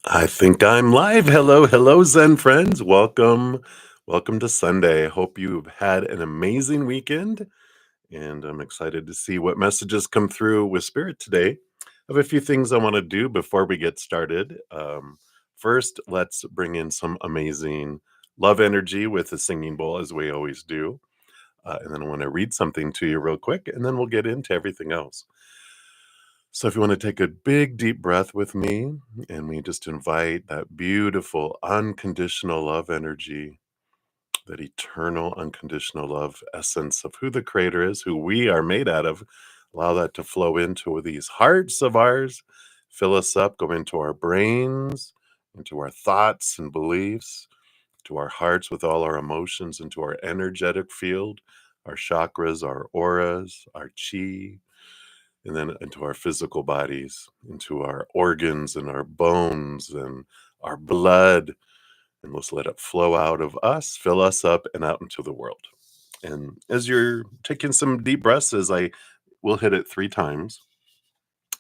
I think I'm live. Hello, hello, Zen friends. Welcome to Sunday. Hope you've had an amazing weekend, and I'm excited to see what messages come through with Spirit today. I have a few things I want to do before we get started. First, let's bring in some amazing love energy with the singing bowl, as we always do. And then I want to read something to you real quick, and then we'll get into everything else. So if you want to take a big, deep breath with me, and we just invite that beautiful, unconditional love energy, that eternal, unconditional love essence of who the Creator is, who we are made out of, allow that to flow into these hearts of ours, fill us up, go into our brains, into our thoughts and beliefs, to our hearts with all our emotions, into our energetic field, our chakras, our auras, our chi, and then into our physical bodies, into our organs and our bones and our blood. And let's let it flow out of us, fill us up, and out into the world. And as you're taking some deep breaths, as I will hit it 3 times,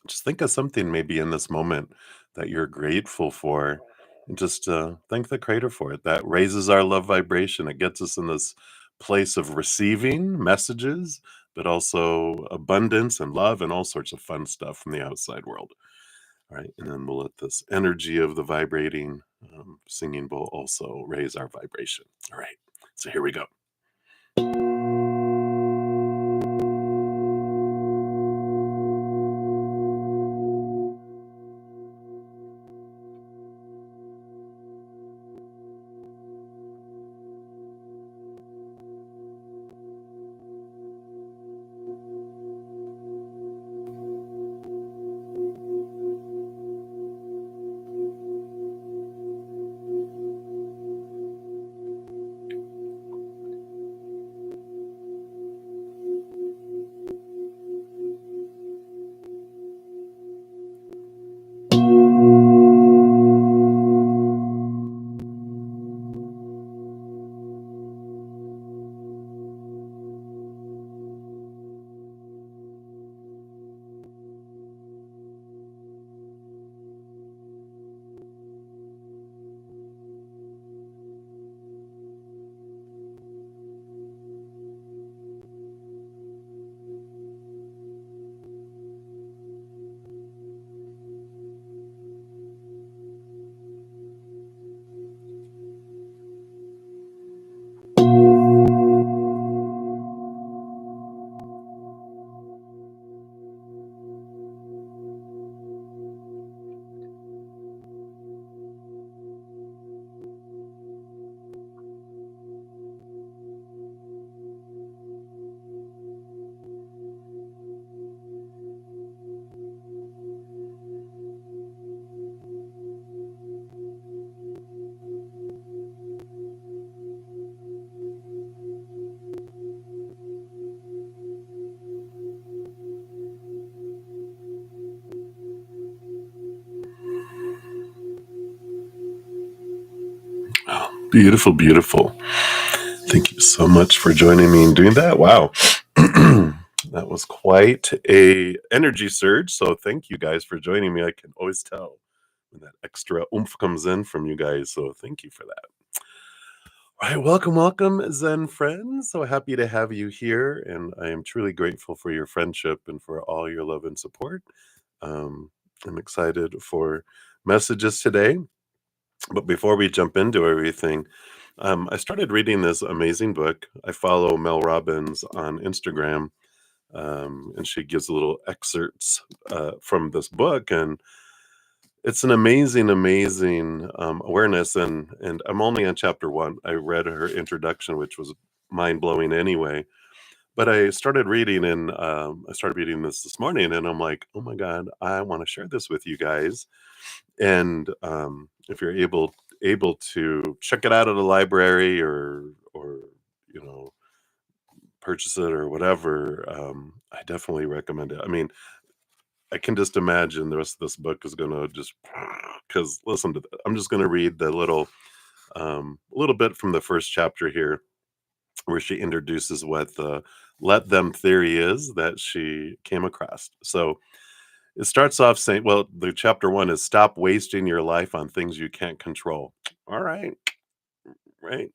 just think of something maybe in this moment that you're grateful for. And just thank the Creator for it. That raises our love vibration. It gets us in this place of receiving messages, but also abundance and love and all sorts of fun stuff from the outside world. All right. And then we'll let this energy of the vibrating singing bowl also raise our vibration. All right. So here we go. Oh, beautiful, beautiful. Thank you so much for joining me and doing that. Wow. That was quite a energy surge. So thank you guys for joining me. I can always tell when that extra oomph comes in from you guys. So thank you for that. All right, welcome, Zen friends. So happy to have you here, and I am truly grateful for your friendship and for all your love and support. Um, I'm excited for messages today. But before we jump into everything, I started reading this amazing book. I follow Mel Robbins on Instagram, and she gives little excerpts from this book, and it's an amazing awareness. And I'm only on chapter 1. I read her introduction, which was mind blowing anyway. But I started reading, and I started reading this morning, and I'm like, oh my God, I want to share this with you guys. And if you're able to check it out at a library or you know purchase it or whatever, I definitely recommend it. I mean, I can just imagine the rest of this book is gonna just because listen to that. I'm just gonna read the little bit from the first chapter here, where she introduces what the let them theory is that she came across. So It starts off saying, well, the chapter one is stop wasting your life on things you can't control. All right, right.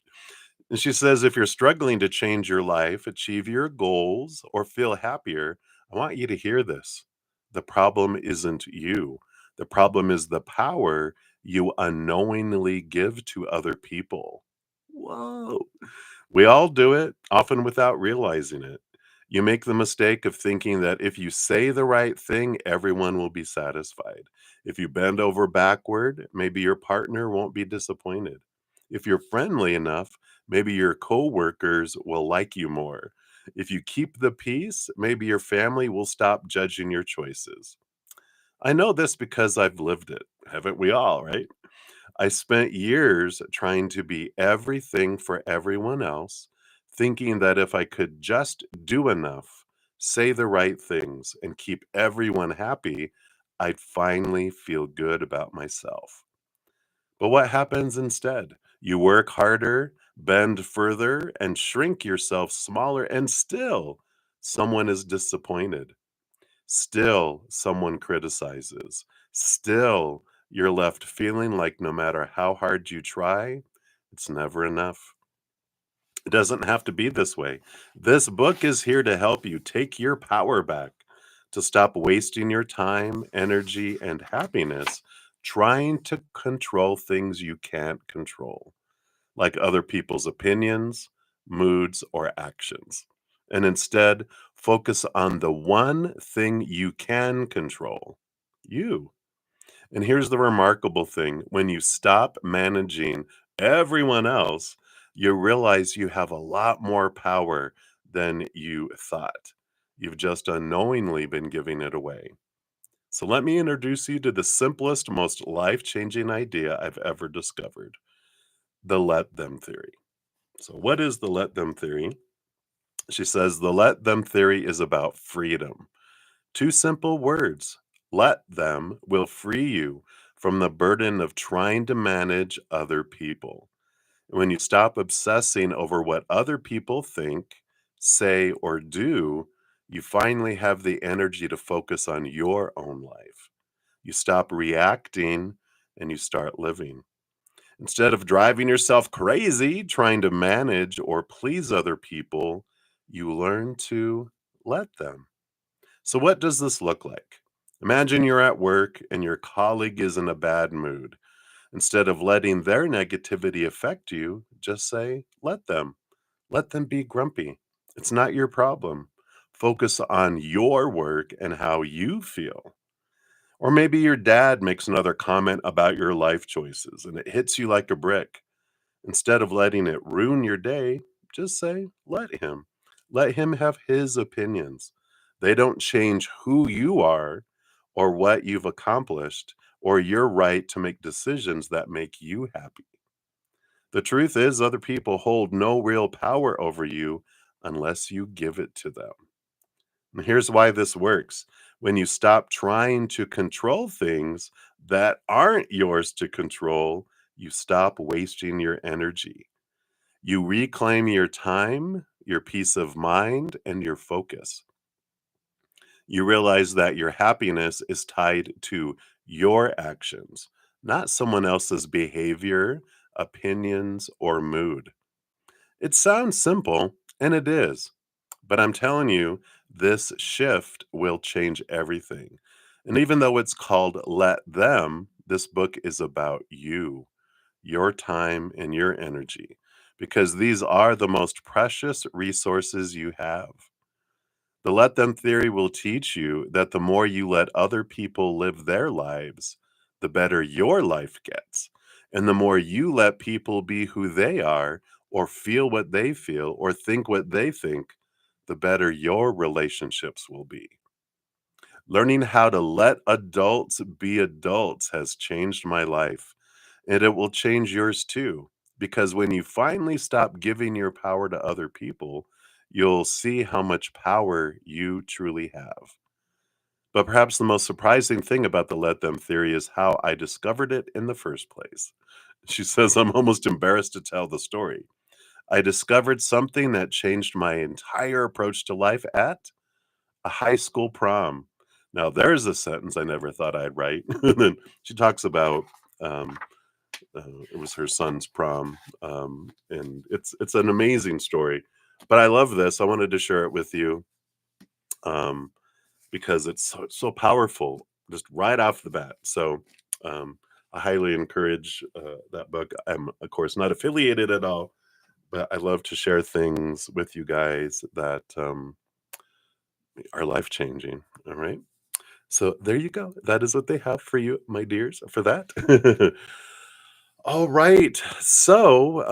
And she says, if you're struggling to change your life, achieve your goals, or feel happier, I want you to hear this. The problem isn't you. The problem is the power you unknowingly give to other people. Whoa. We all do it, often without realizing it. You make the mistake of thinking that if you say the right thing, everyone will be satisfied. If you bend over backward, maybe your partner won't be disappointed. If you're friendly enough, maybe your coworkers will like you more. If you keep the peace, maybe your family will stop judging your choices. I know this because I've lived it. Haven't we all, right? I spent years trying to be everything for everyone else, thinking that if I could just do enough, say the right things, and keep everyone happy, I'd finally feel good about myself. But what happens instead? You work harder, bend further, and shrink yourself smaller, and still someone is disappointed. Still, someone criticizes. Still, you're left feeling like no matter how hard you try, it's never enough. It doesn't have to be this way. This book is here to help you take your power back, to stop wasting your time, energy, and happiness trying to control things you can't control, like other people's opinions, moods, or actions. And instead, focus on the one thing you can control you. And here's the remarkable thing, when you stop managing everyone else, you realize you have a lot more power than you thought. You've just unknowingly been giving it away. So let me introduce you to the simplest, most life changing idea I've ever discovered, the let them theory. So, what is the let them theory? She says the let them theory is about freedom. Two simple words. Let them will free you from the burden of trying to manage other people. When you stop obsessing over what other people think, say, or do, you finally have the energy to focus on your own life. You stop reacting and you start living. Instead of driving yourself crazy trying to manage or please other people, you learn to let them. So, what does this look like? Imagine you're at work and your colleague is in a bad mood. Instead of letting their negativity affect you, just say, let them. Let them be grumpy. It's not your problem. Focus on your work and how you feel. Or maybe your dad makes another comment about your life choices and it hits you like a brick. Instead of letting it ruin your day, just say, let him. Let him have his opinions. They don't change who you are or what you've accomplished or your right to make decisions that make you happy. The truth is, other people hold no real power over you unless you give it to them. And here's why this works. When you stop trying to control things that aren't yours to control, you stop wasting your energy. You reclaim your time, your peace of mind, and your focus. You realize that your happiness is tied to your actions, not someone else's behavior, opinions, or mood. It sounds simple, and it is. But I'm telling you, this shift will change everything. And even though it's called Let Them, this book is about you, your time, and your energy, because these are the most precious resources you have. The let them theory will teach you that the more you let other people live their lives, the better your life gets. And the more you let people be who they are, or feel what they feel, or think what they think, the better your relationships will be. Learning how to let adults be adults has changed my life, and it will change yours too. Because when you finally stop giving your power to other people, you'll see how much power you truly have. But perhaps the most surprising thing about the let them theory is how I discovered it in the first place. She says, I'm almost embarrassed to tell the story. I discovered something that changed my entire approach to life at a high school prom. Now there's a sentence I never thought I'd write. And then she talks about um, it was her son's prom, and it's an amazing story. But I love this. I wanted to share it with you um, because it's so powerful, just right off the bat. So um, I highly encourage that book. I'm of course not affiliated at all, but I love to share things with you guys that are life changing. All right. So there you go. That is what they have for you, my dears, for that. All right. So,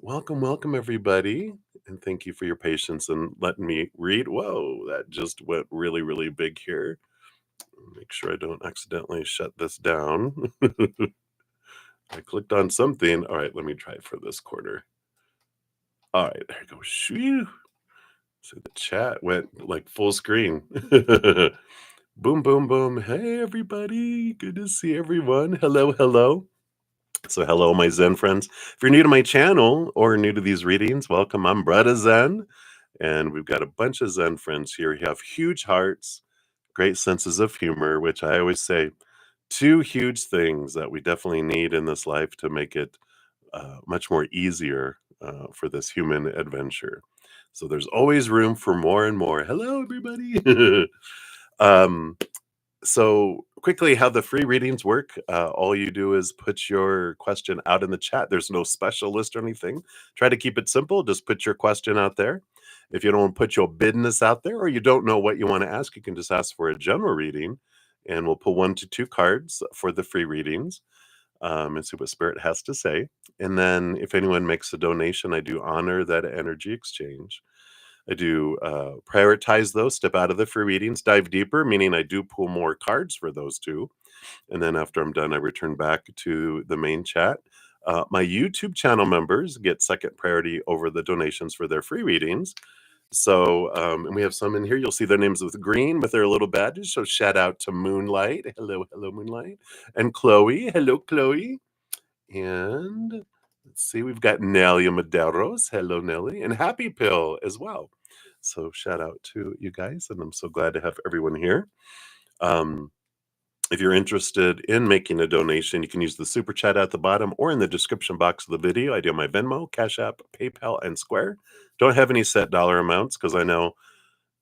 welcome, welcome, everybody. And thank you for your patience and letting me read. Whoa, that just went really, really big here. Make sure I don't accidentally shut this down. I clicked on something. All right, let me try it for this quarter. All right, there you go. Shoo. So the chat went like full screen. Boom, boom, boom. Hey, everybody. Good to see everyone. Hello, hello. So, hello, my Zen friends. If you're new to my channel or new to these readings, welcome. I'm bruddaZEN, and we've got a bunch of Zen friends here who have huge hearts, great senses of humor, which I always say two huge things that we definitely need in this life to make it much more easier for this human adventure. So, there's always room for more and more. Hello, everybody. um, so quickly, how the free readings work, all you do is put your question out in the chat. There's no special list or anything. Try to keep it simple. Just put your question out there. If you don't want to put your business out there or you don't know what you want to ask, you can just ask for a general reading and we'll pull 1 to 2 cards for the free readings and see what spirit has to say. And then if anyone makes a donation, I do honor that energy exchange. I do prioritize those, step out of the free readings, dive deeper, meaning I do pull more cards for those two. And then after I'm done, I return back to the main chat. My YouTube channel members get second priority over the donations for their free readings. So, and we have some in here. You'll see their names with green with their little badges. So, shout out to Moonlight. Hello, hello, Moonlight. And Chloe. Hello, Chloe. And let's see, we've got Nelia Maderos. Hello, Nelly. And Happy Pill as well. So shout out to you guys, and I'm so glad to have everyone here. Um, if you're interested in making a donation, you can use the super chat at the bottom or in the description box of the video. I do my Venmo, Cash App, PayPal, and Square. Don't have any set dollar amounts because I know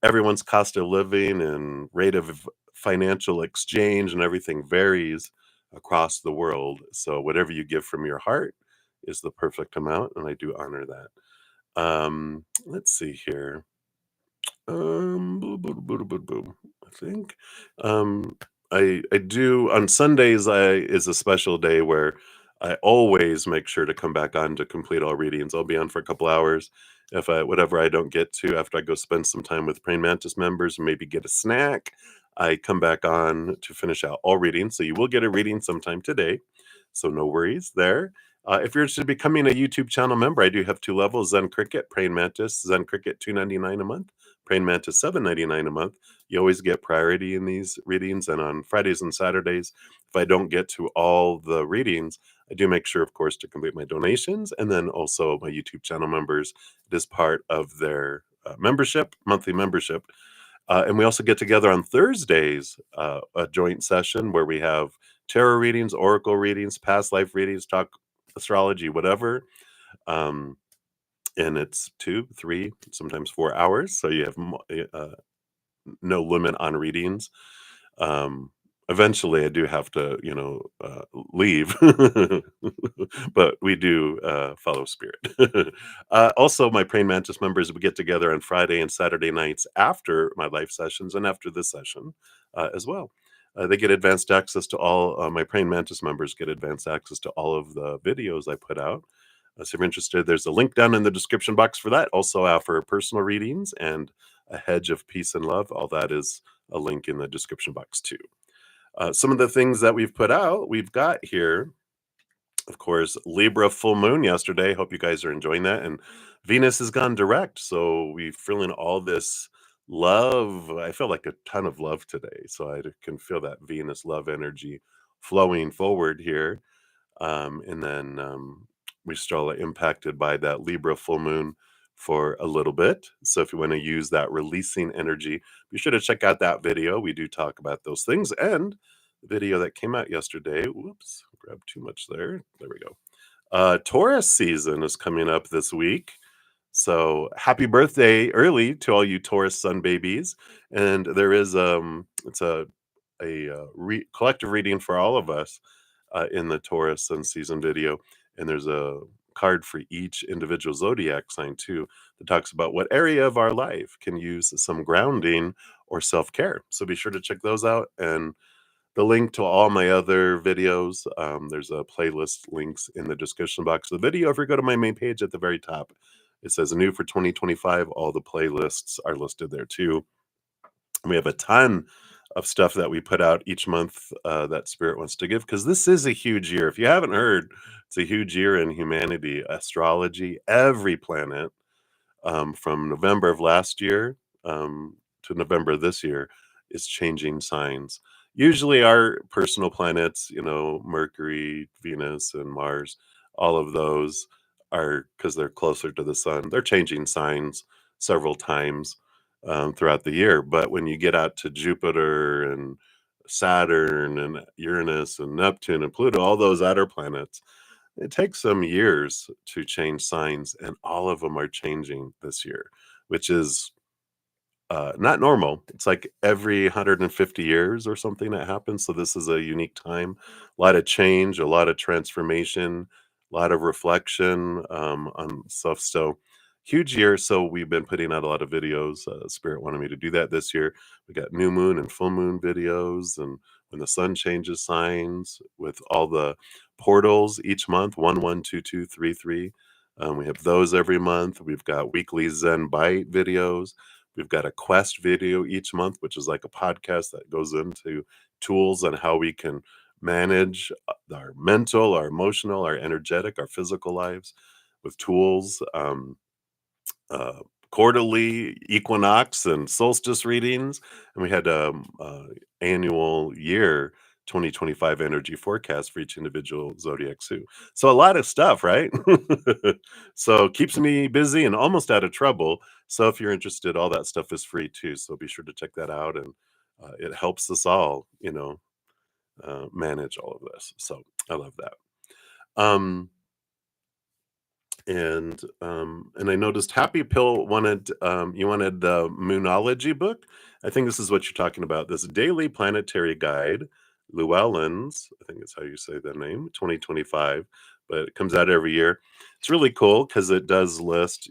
everyone's cost of living and rate of financial exchange and everything varies across the world. So whatever you give from your heart is the perfect amount, and I do honor that. Let's see here. Boom, boom, boom, boom, boom. I think um, I do on Sundays. I is a special day where I always make sure to come back on to complete all readings. I'll be on for a couple hours. If I whatever I don't get to after I go spend some time with Praying Mantis members, maybe get a snack, I come back on to finish out all readings. So you will get a reading sometime today. So no worries there. If you're interested in becoming a YouTube channel member, I do have 2 levels: Zen Cricket, Praying Mantis, Zen Cricket $2.99 a month. Praying Mantis $7.99 a month. You always get priority in these readings, and on Fridays and Saturdays, if I don't get to all the readings, I do make sure, of course, to complete my donations, and then also my YouTube channel members. It is part of their membership, monthly membership. And we also get together on Thursdays, a joint session where we have tarot readings, oracle readings, past life readings, talk astrology, whatever. Um, and it's 2, 3, sometimes 4 hours. So you have no limit on readings. Um, eventually, I do have to, leave, but we do follow spirit. Also, my Praying Mantis members, we get together on Friday and Saturday nights after my live sessions and after this session as well. They get advanced access to all my Praying Mantis members get advanced access to all of the videos I put out. So if you're interested, there's a link down in the description box for that. Also, for personal readings and a hedge of peace and love. All that is a link in the description box too. Some of the things that we've put out, we've got here, of course, Libra full moon yesterday. Hope you guys are enjoying that. And Venus has gone direct. So we're feeling all this love. I feel like a ton of love today. So I can feel that Venus love energy flowing forward here. And then we're still impacted by that Libra full moon for a little bit. So if you want to use that releasing energy, be sure to check out that video. We do talk about those things. And the video that came out yesterday, whoops, grabbed too much there. There we go. Taurus season is coming up this week. So happy birthday early to all you Taurus sun babies. And there is it's a collective reading for all of us in the Taurus sun season video. And there's a card for each individual zodiac sign too that talks about what area of our life can use some grounding or self-care. So be sure to check those out, and the link to all my other videos, there's a playlist links in the description box of the video. If you go to my main page at the very top, it says new for 2025. All the playlists are listed there too. We have a ton of stuff that we put out each month that Spirit wants to give, because this is a huge year. If you haven't heard, it's a huge year in humanity, astrology, every planet from November of last year to November this year is changing signs. Usually, our personal planets, Mercury, Venus, and Mars, all of those are, because they're closer to the sun, they're changing signs several times throughout the year. But when you get out to Jupiter and Saturn and Uranus and Neptune and Pluto, all those outer planets, it takes some years to change signs, and all of them are changing this year, which is not normal. It's like every 150 years or something that happens. So this is a unique time. A lot of change, a lot of transformation, a lot of reflection on stuff. So huge year. So we've been putting out a lot of videos. Spirit wanted me to do that this year. We got new moon and full moon videos, and when the sun changes signs, with all the portals each month, 112233. We have those every month. We've got weekly Zen Byte videos. We've got a quest video each month, which is like a podcast that goes into tools on how we can manage our mental, our emotional, our energetic, our physical lives with tools. Uh, Quarterly Equinox and Solstice readings, and we had annual year 2025 energy forecast for each individual zodiac too. So a lot of stuff, right? So keeps me busy and almost out of trouble. So if you're interested, all that stuff is free too. So be sure to check that out, and it helps us all, manage all of this. So I love that. Um, and I noticed Happy Pill wanted you wanted the Moonology book. I think this is what you're talking about. This daily planetary guide, Llewellyn's, I think that's how you say the name, 2025, but it comes out every year. It's really cool because it does list,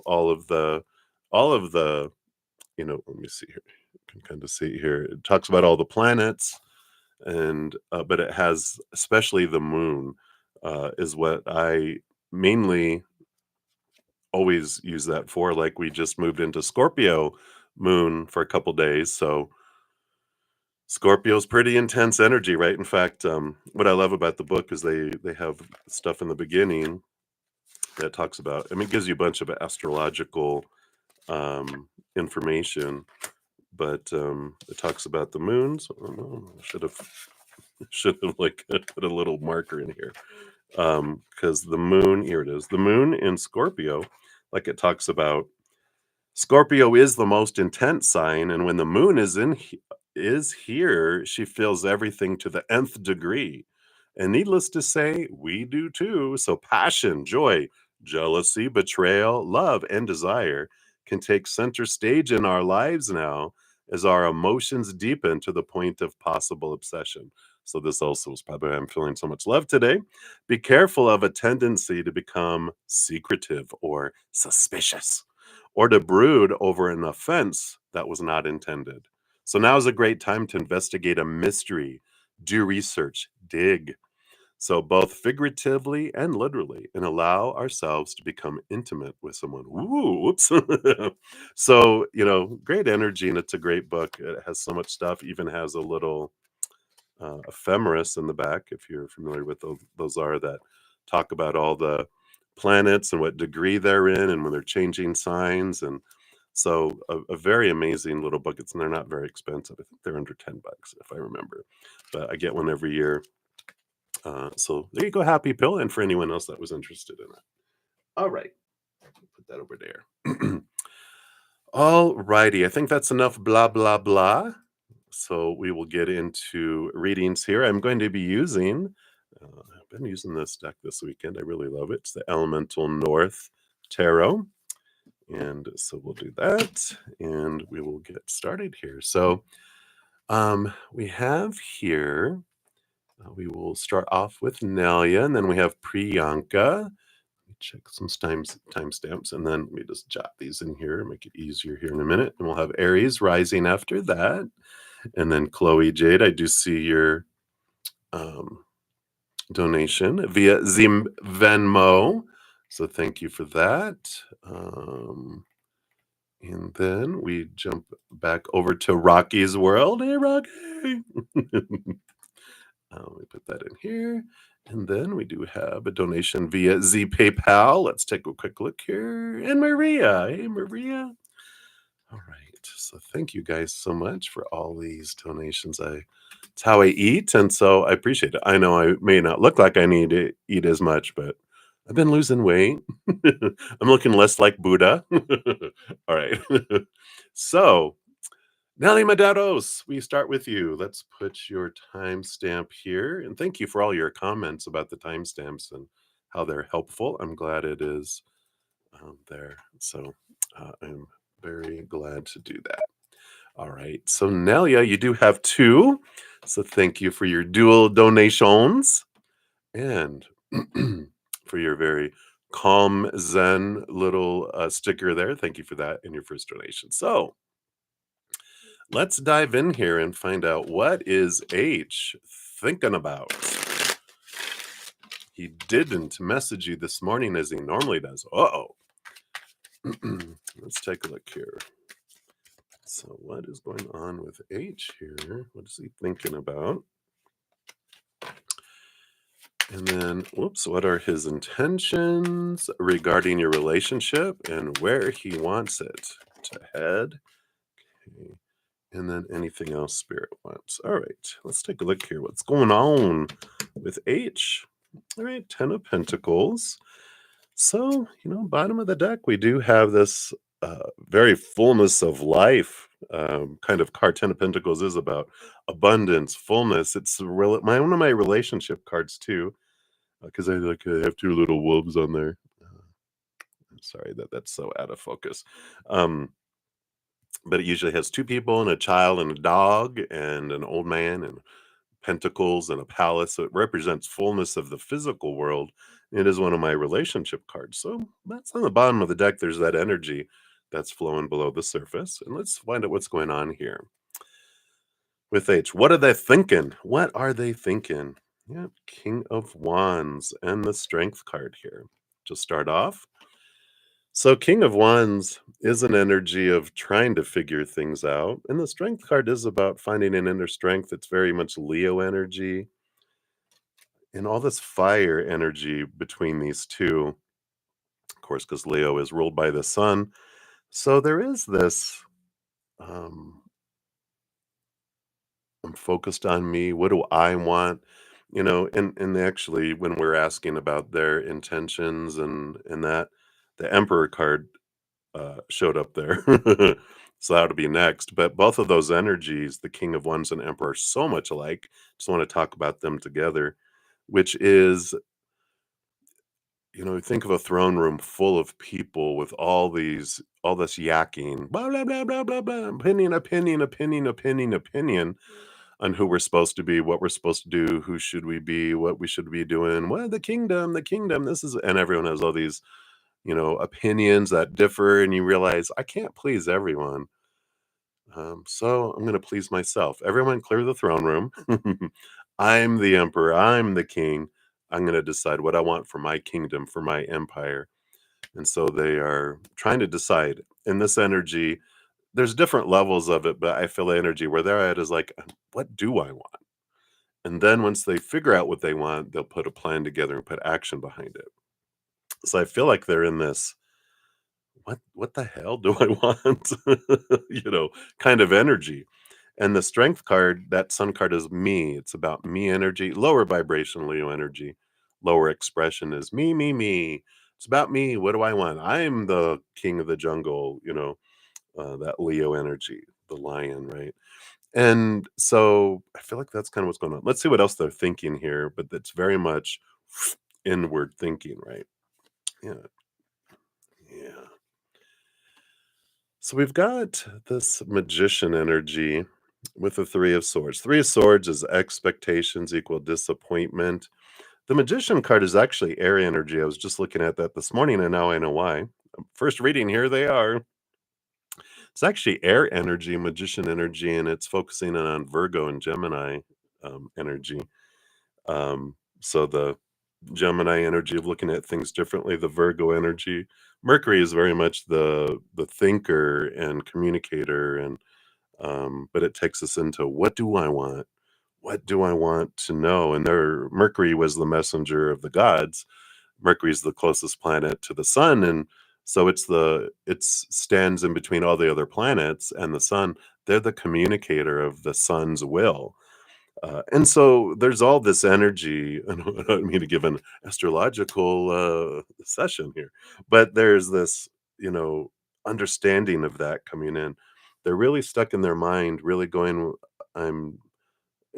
all of the, let me see here. You can kind of see here. It talks about all the planets, and but it has especially the moon is what I mainly always use that for. Like, we just moved into Scorpio moon for a couple days, so Scorpio's pretty intense energy, right? In fact, what I love about the book is they have stuff in the beginning that talks about, I mean, it gives you a bunch of astrological information, but it talks about the moons. Oh, no, I should have like put a little marker in here, because the moon, here it is, the moon in Scorpio, like, it talks about Scorpio is the most intense sign, and when the moon is here, she feels everything to the nth degree. And needless to say, we do too. So passion, joy, jealousy, betrayal, love, and desire can take center stage in our lives now, as our emotions deepen to the point of possible obsession. So this also is probably why I'm feeling so much love today. Be careful of a tendency to become secretive or suspicious, or to brood over an offense that was not intended. So now is a great time to investigate a mystery, do research, dig. So both figuratively and literally, and allow ourselves to become intimate with someone. Ooh, whoops. So, great energy, and it's a great book. It has so much stuff, even has a little ephemeris in the back, if you're familiar with those are, that talk about all the planets and what degree they're in and when they're changing signs. And so a very amazing little book. They're not very expensive. I think they're under $10 if I remember, but I get one every year. So there you go, Happy Pill, and for anyone else that was interested in it. All right. Put that over there. All righty. I think that's enough blah, blah, blah. So we will get into readings here. I'm going to be using, I've been using this deck this weekend. I really love it. It's the Elemental North Tarot. And so we'll do that and we will get started here. So we have here, we will start off with Nelia, and then we have Priyanka. Let me check some timestamps, and then we just jot these in here, make it easier here in a minute. And we'll have Aries rising after that. And then Chloe Jade, I do see your donation via Zim Venmo. So thank you for that. And then we jump back over to Rocky's world. Hey, Rocky. We put that in here. And then we do have a donation via Z PayPal. Let's take a quick look here. And Maria. Hey, Maria. All right. So thank you guys so much for all these donations. It's how I eat. And so I appreciate it. I know I may not look like I need to eat as much, but I've been losing weight. I'm looking less like Buddha. All right. So, Nelly Medados, we start with you. Let's put your timestamp here. And thank you for all your comments about the timestamps and how they're helpful. I'm glad it is there. So I'm very glad to do that. All right. So Nelia, you do have two. So thank you for your dual donations and for your very calm Zen little sticker there. Thank you for that in your first donation. So let's dive in here and find out what is H thinking about. He didn't message you this morning as he normally does. Uh-oh. Let's take a look here. So what is going on with H here? What is he thinking about? And then, whoops, what are his intentions regarding your relationship and where he wants it to head? Okay. And then anything else Spirit wants. All right, let's take a look here. What's going on with H? All right, 10 of Pentacles. So, bottom of the deck, we do have this very fullness of life kind of card. 10 of Pentacles is about abundance, fullness. It's one of my relationship cards too, because I have two little wolves on there. Sorry that's so out of focus. But it usually has two people and a child and a dog and an old man and pentacles and a palace. So it represents fullness of the physical world. It is one of my relationship cards. So that's on the bottom of the deck. There's that energy that's flowing below the surface. And let's find out what's going on here. With H, what are they thinking? What are they thinking? Yeah, King of Wands and the Strength card here. To start off, so King of Wands is an energy of trying to figure things out. And the Strength card is about finding an inner strength. It's very much Leo energy. And all this fire energy between these two, of course, because Leo is ruled by the sun. So there is this, I'm focused on me. What do I want? And actually when we're asking about their intentions and that, the Emperor card showed up there. So that would be next. But both of those energies, the King of Wands and Emperor, are so much alike. Just want to talk about them together, which is, think of a throne room full of people with all this yakking, blah, blah, blah, blah, blah, blah, opinion on who we're supposed to be, what we're supposed to do, who should we be, what we should be doing. Well, the kingdom, and everyone has all these opinions that differ, and you realize I can't please everyone. So I'm going to please myself. Everyone clear the throne room. I'm the emperor. I'm the king. I'm going to decide what I want for my kingdom, for my empire. And so they are trying to decide in this energy. There's different levels of it, but I feel the energy where they're at is like, what do I want? And then once they figure out what they want, they'll put a plan together and put action behind it. So I feel like they're in this, what the hell do I want? Kind of energy. And the Strength card, that Sun card, is me. It's about me energy, lower vibration Leo energy. Lower expression is me, me, me. It's about me. What do I want? I'm the king of the jungle, that Leo energy, the lion, right? And so I feel like that's kind of what's going on. Let's see what else they're thinking here, but that's very much inward thinking, right? Yeah. Yeah. So we've got this magician energy with the Three of Swords. Three of Swords is expectations equal disappointment. The magician card is actually air energy. I was just looking at that this morning, and now I know why. First reading, here they are. It's actually air energy, magician energy, and it's focusing on Virgo and Gemini energy. So the Gemini energy of looking at things differently, the Virgo energy. Mercury is very much the thinker and communicator, and but it takes us into what do I want? What do I want to know? And there, Mercury was the messenger of the gods. Mercury's the closest planet to the sun, and so it's stands in between all the other planets and the sun. They're the communicator of the sun's will. And so there's all this energy. I don't mean to give an astrological session here, but there's this, you know, understanding of that coming in. They're really stuck in their mind, really going, I'm,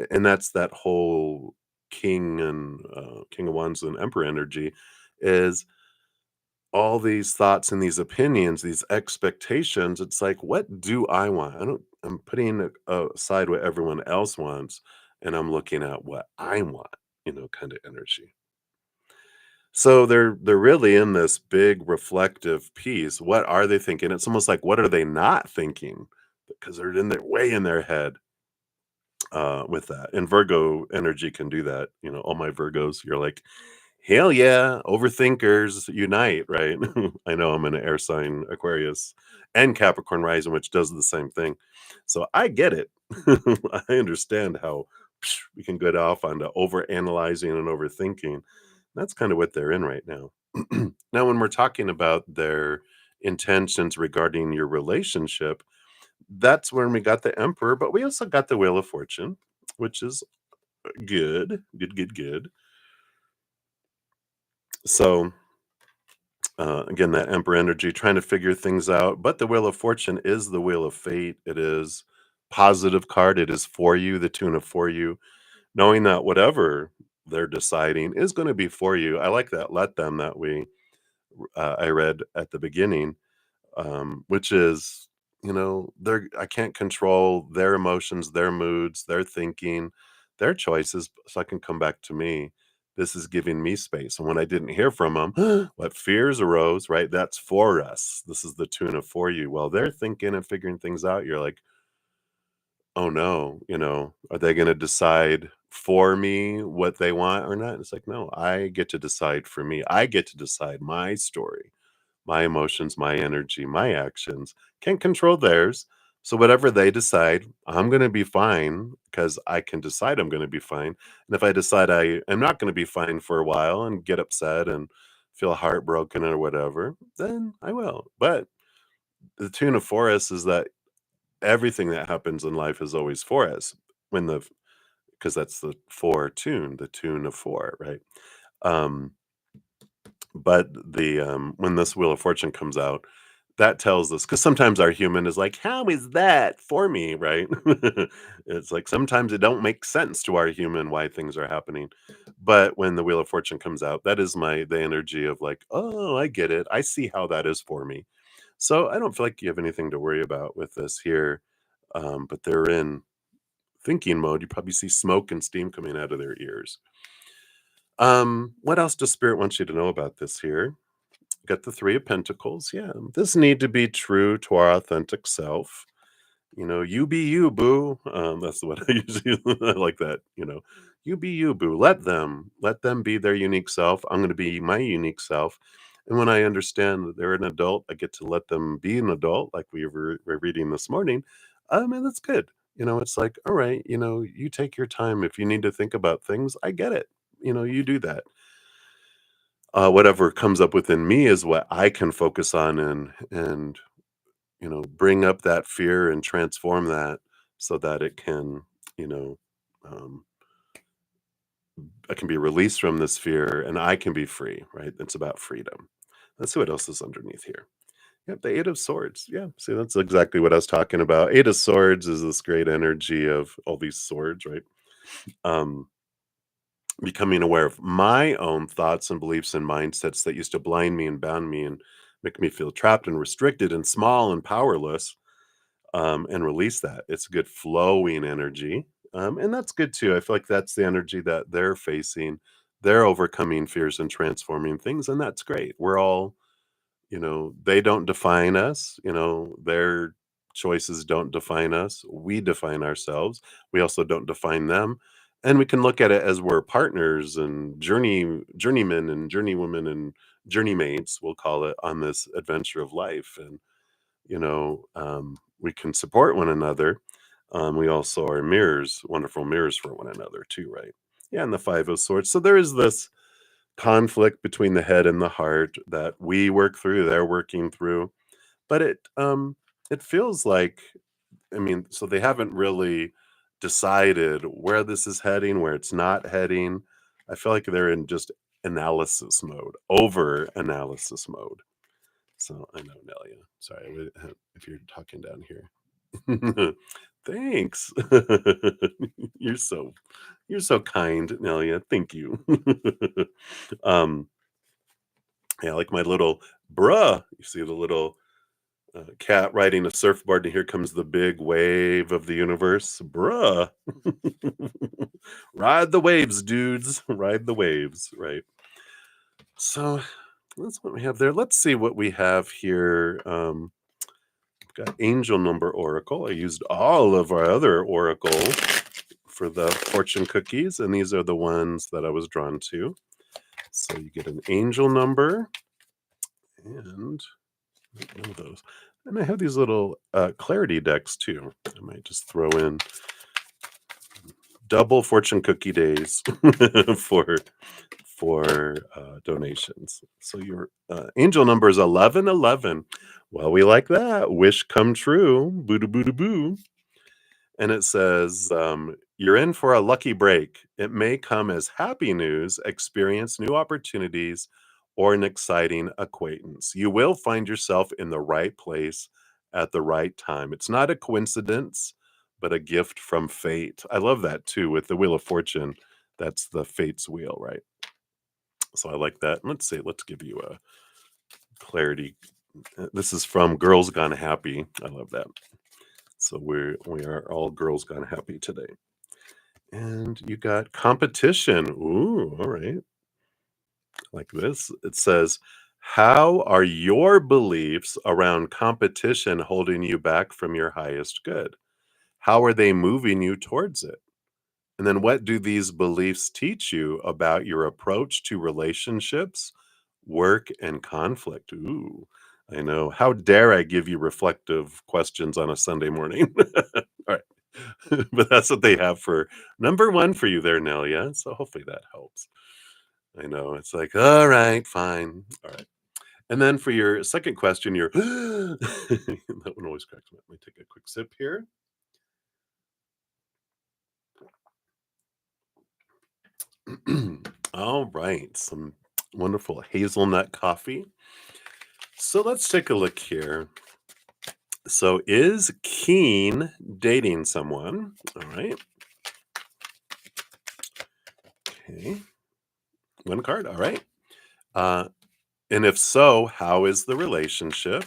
and that's that whole king and king of wands and emperor energy is all these thoughts and these opinions, these expectations. It's like, what do I want? I'm putting aside what everyone else wants, and I'm looking at what I want, kind of energy. So they're really in this big reflective piece. What are they thinking? It's almost like, what are they not thinking? Because they're in their way in their head with that. And Virgo energy can do that. All my Virgos, you're like, hell yeah, overthinkers unite, right? I know I'm an air sign, Aquarius, and Capricorn rising, which does the same thing. So I get it. I understand how we can get off onto over analyzing and overthinking. That's kind of what they're in right now. Now, when we're talking about their intentions regarding your relationship, that's when we got the Emperor, but we also got the Wheel of Fortune, which is good, good, good, good. So again, that Emperor energy, trying to figure things out. But the Wheel of Fortune is the Wheel of Fate. It is positive card. It is for you, the tune of for you, knowing that whatever they're deciding is going to be for you. I like that. Let them that we I read at the beginning, which is, they're I can't control their emotions, their moods, their thinking, their choices, so I can come back to me. This is giving me space. And when I didn't hear from them, what fears arose, right? That's for us. This is the tuna for you. Well, they're thinking and figuring things out. You're like, oh no, are they going to decide for me what they want or not? It's like, no, I get to decide for me. I get to decide my story, my emotions, my energy, my actions. Can't control theirs. So whatever they decide, I'm going to be fine because I can decide I'm going to be fine. And if I decide I am not going to be fine for a while and get upset and feel heartbroken or whatever, then I will. But the tune of for us is that everything that happens in life is always for us when because that's the four tune, the tune of four, right? Um, but when this Wheel of Fortune comes out, that tells us because sometimes our human is like, "How is that for me?" Right? It's like sometimes it don't make sense to our human why things are happening. But when the Wheel of Fortune comes out, that is the energy of like, "Oh, I get it. I see how that is for me." So I don't feel like you have anything to worry about with this here. But they're in thinking mode. You probably see smoke and steam coming out of their ears. What else does Spirit want you to know about this here? Got the Three of Pentacles. Yeah, this need to be true to our authentic self. You be you, boo. That's what I usually I like that. You be you, boo. Let them be their unique self. I'm going to be my unique self. And when I understand that they're an adult, I get to let them be an adult, like were reading this morning. And that's good. It's like, all right, you take your time. If you need to think about things, I get it. You do that. Whatever comes up within me is what I can focus on and bring up that fear and transform that so that it can, you know, um, I can be released from this fear and I can be free, right? It's about freedom. Let's see what else is underneath here. Yep, the Eight of Swords. Yeah, see, that's exactly what I was talking about. Eight of Swords is this great energy of all these swords, right? Um, Becoming aware of my own thoughts and beliefs and mindsets that used to blind me and bound me and make me feel trapped and restricted and small and powerless, and release that. It's a good flowing energy. And that's good too. I feel like that's the energy that they're facing. They're overcoming fears and transforming things, and that's great. We're all, they don't define us, their choices don't define us. We define ourselves. We also don't define them. And we can look at it as we're partners and journeymen and journeywomen and journeymates, we'll call it, on this adventure of life. And we can support one another. We also are mirrors, wonderful mirrors for one another too, right? Yeah, and the Five of Swords. So there is this conflict between the head and the heart that we work through, they're working through. But it feels like, I mean, so they haven't really decided where this is heading, where it's not heading. I feel like they're in just analysis mode, over analysis mode. So I know, Nelia. Sorry, if you're talking down here. Thanks. You're so you're so kind, Nelia. Thank you. um, yeah, like my little bruh. You see the little cat riding a surfboard, and here comes the big wave of the universe. Bruh. Ride the waves, dudes. Ride the waves, right? So that's what we have there. Let's see what we have here. Got angel number oracle. I used all of our other oracle for the fortune cookies, and these are the ones that I was drawn to. So you get an angel number, and one of those. And I have these little clarity decks too. I might just throw in double fortune cookie days for donations. So your angel number is 1111. Well, we like that. Wish come true. Boo boo boo. And it says, you're in for a lucky break. It may come as happy news, experience new opportunities, or an exciting acquaintance. You will find yourself in the right place at the right time. It's not a coincidence, but a gift from fate. I love that too with the Wheel of Fortune. That's the fate's wheel, right? So I like that. Let's see, let's give you a clarity. This is from Girls Gone Happy. I love that. So we are all girls gone happy today. And you got competition. Ooh, all right. Like this. It says, how are your beliefs around competition holding you back from your highest good? How are they moving you towards it? And then what do these beliefs teach you about your approach to relationships, work, and conflict? Ooh, I know. How dare I give you reflective questions on a Sunday morning? All right. But that's what they have for number one for you there, Nelia. So hopefully that helps. I know. It's like, all right, fine. All right. And then for your second question, your that one always cracks me up. Let me take a quick sip here. All right, some wonderful hazelnut coffee. So let's take a look here. So is Keen dating someone? All right. Okay. One card. All right. And if so, how is the relationship?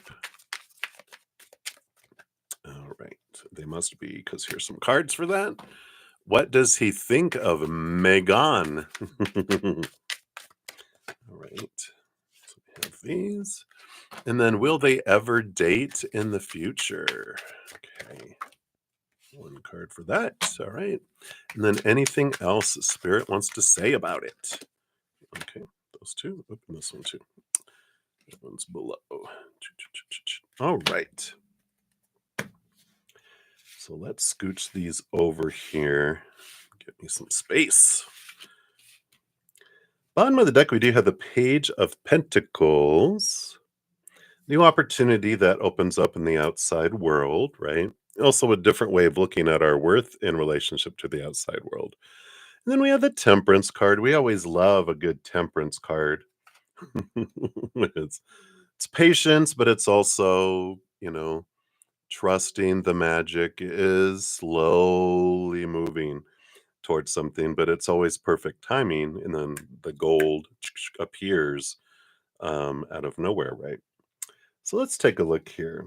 All right. They must be, because here's some cards for that. What does he think of Megan? All right. So we have these. And then will they ever date in the future? Okay. One card for that. All right. And then anything else Spirit wants to say about it? Okay. Those two. Oop, and this one too. That one's below. All right. So let's scooch these over here. Get me some space. Bottom of the deck, we do have the Page of Pentacles. New opportunity that opens up in the outside world, right? Also a different way of looking at our worth in relationship to the outside world. And then we have the Temperance card. We always love a good Temperance card. it's it's patience, but it's also, trusting the magic is slowly moving towards something, but it's always perfect timing, and then the gold appears out of nowhere, right? So let's take a look here.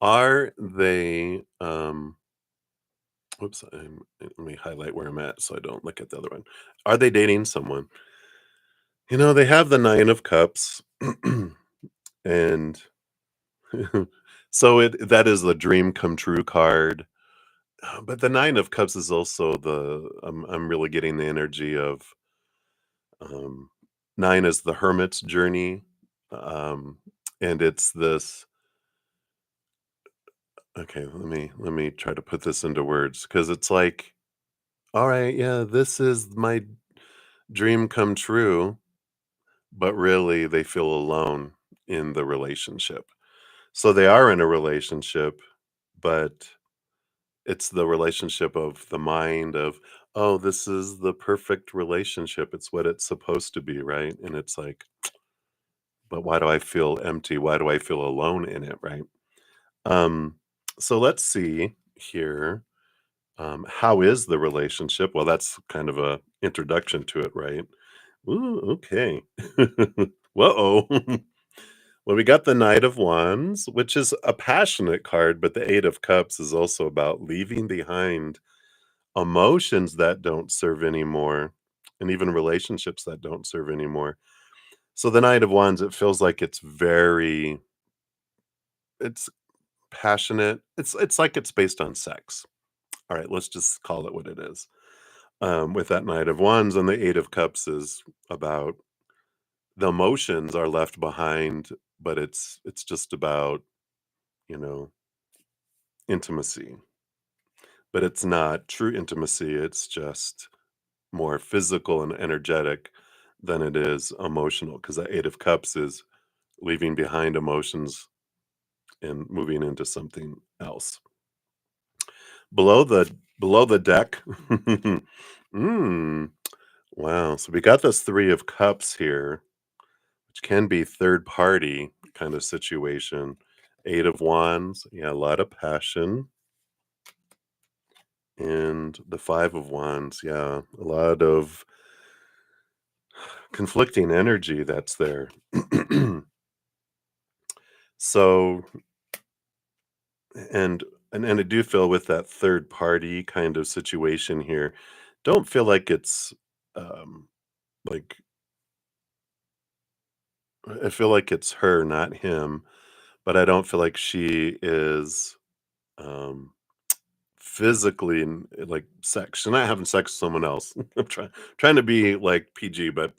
Are they Oops, let me highlight where I'm at so I don't look at the other one. Are they dating someone? They have the 9 of cups, and so that is the dream come true card. But the 9 of cups is also I'm really getting the energy of, um 9 is the hermit's journey, um, and it's this okay, let me try to put this into words because it's like, "All right, yeah, this is my dream come true," but really they feel alone in the relationship. So they are in a relationship, but it's the relationship of the mind of, "Oh, this is the perfect relationship. It's what it's supposed to be," right? And it's like, "But why do I feel empty? Why do I feel alone in it?" Right? Um, so let's see here. How is the relationship? Well, that's kind of a introduction to it, right? Ooh, okay. Whoa. Well, we got the Knight of Wands, which is a passionate card, but the Eight of Cups is also about leaving behind emotions that don't serve anymore, and even relationships that don't serve anymore. So the Knight of Wands, it feels like it's passionate. It's like it's based on sex. All right, let's just call it what it is. With that Knight of Wands, and the Eight of Cups is about the emotions are left behind, but it's just about, you know, intimacy. But it's not true intimacy. It's just more physical and energetic than it is emotional, because the Eight of Cups is leaving behind emotions and moving into something else. Below the deck. mm, wow. So we got this Three of Cups here, which can be third party kind of situation. Eight of Wands, yeah, a lot of passion. And the Five of Wands, yeah, a lot of conflicting energy that's there. So, and I do feel with that third party kind of situation here, don't feel like it's like I feel like it's her, not him, but I don't feel like she is um physically like sex. She's not having sex with someone else. I'm trying to be like PG, but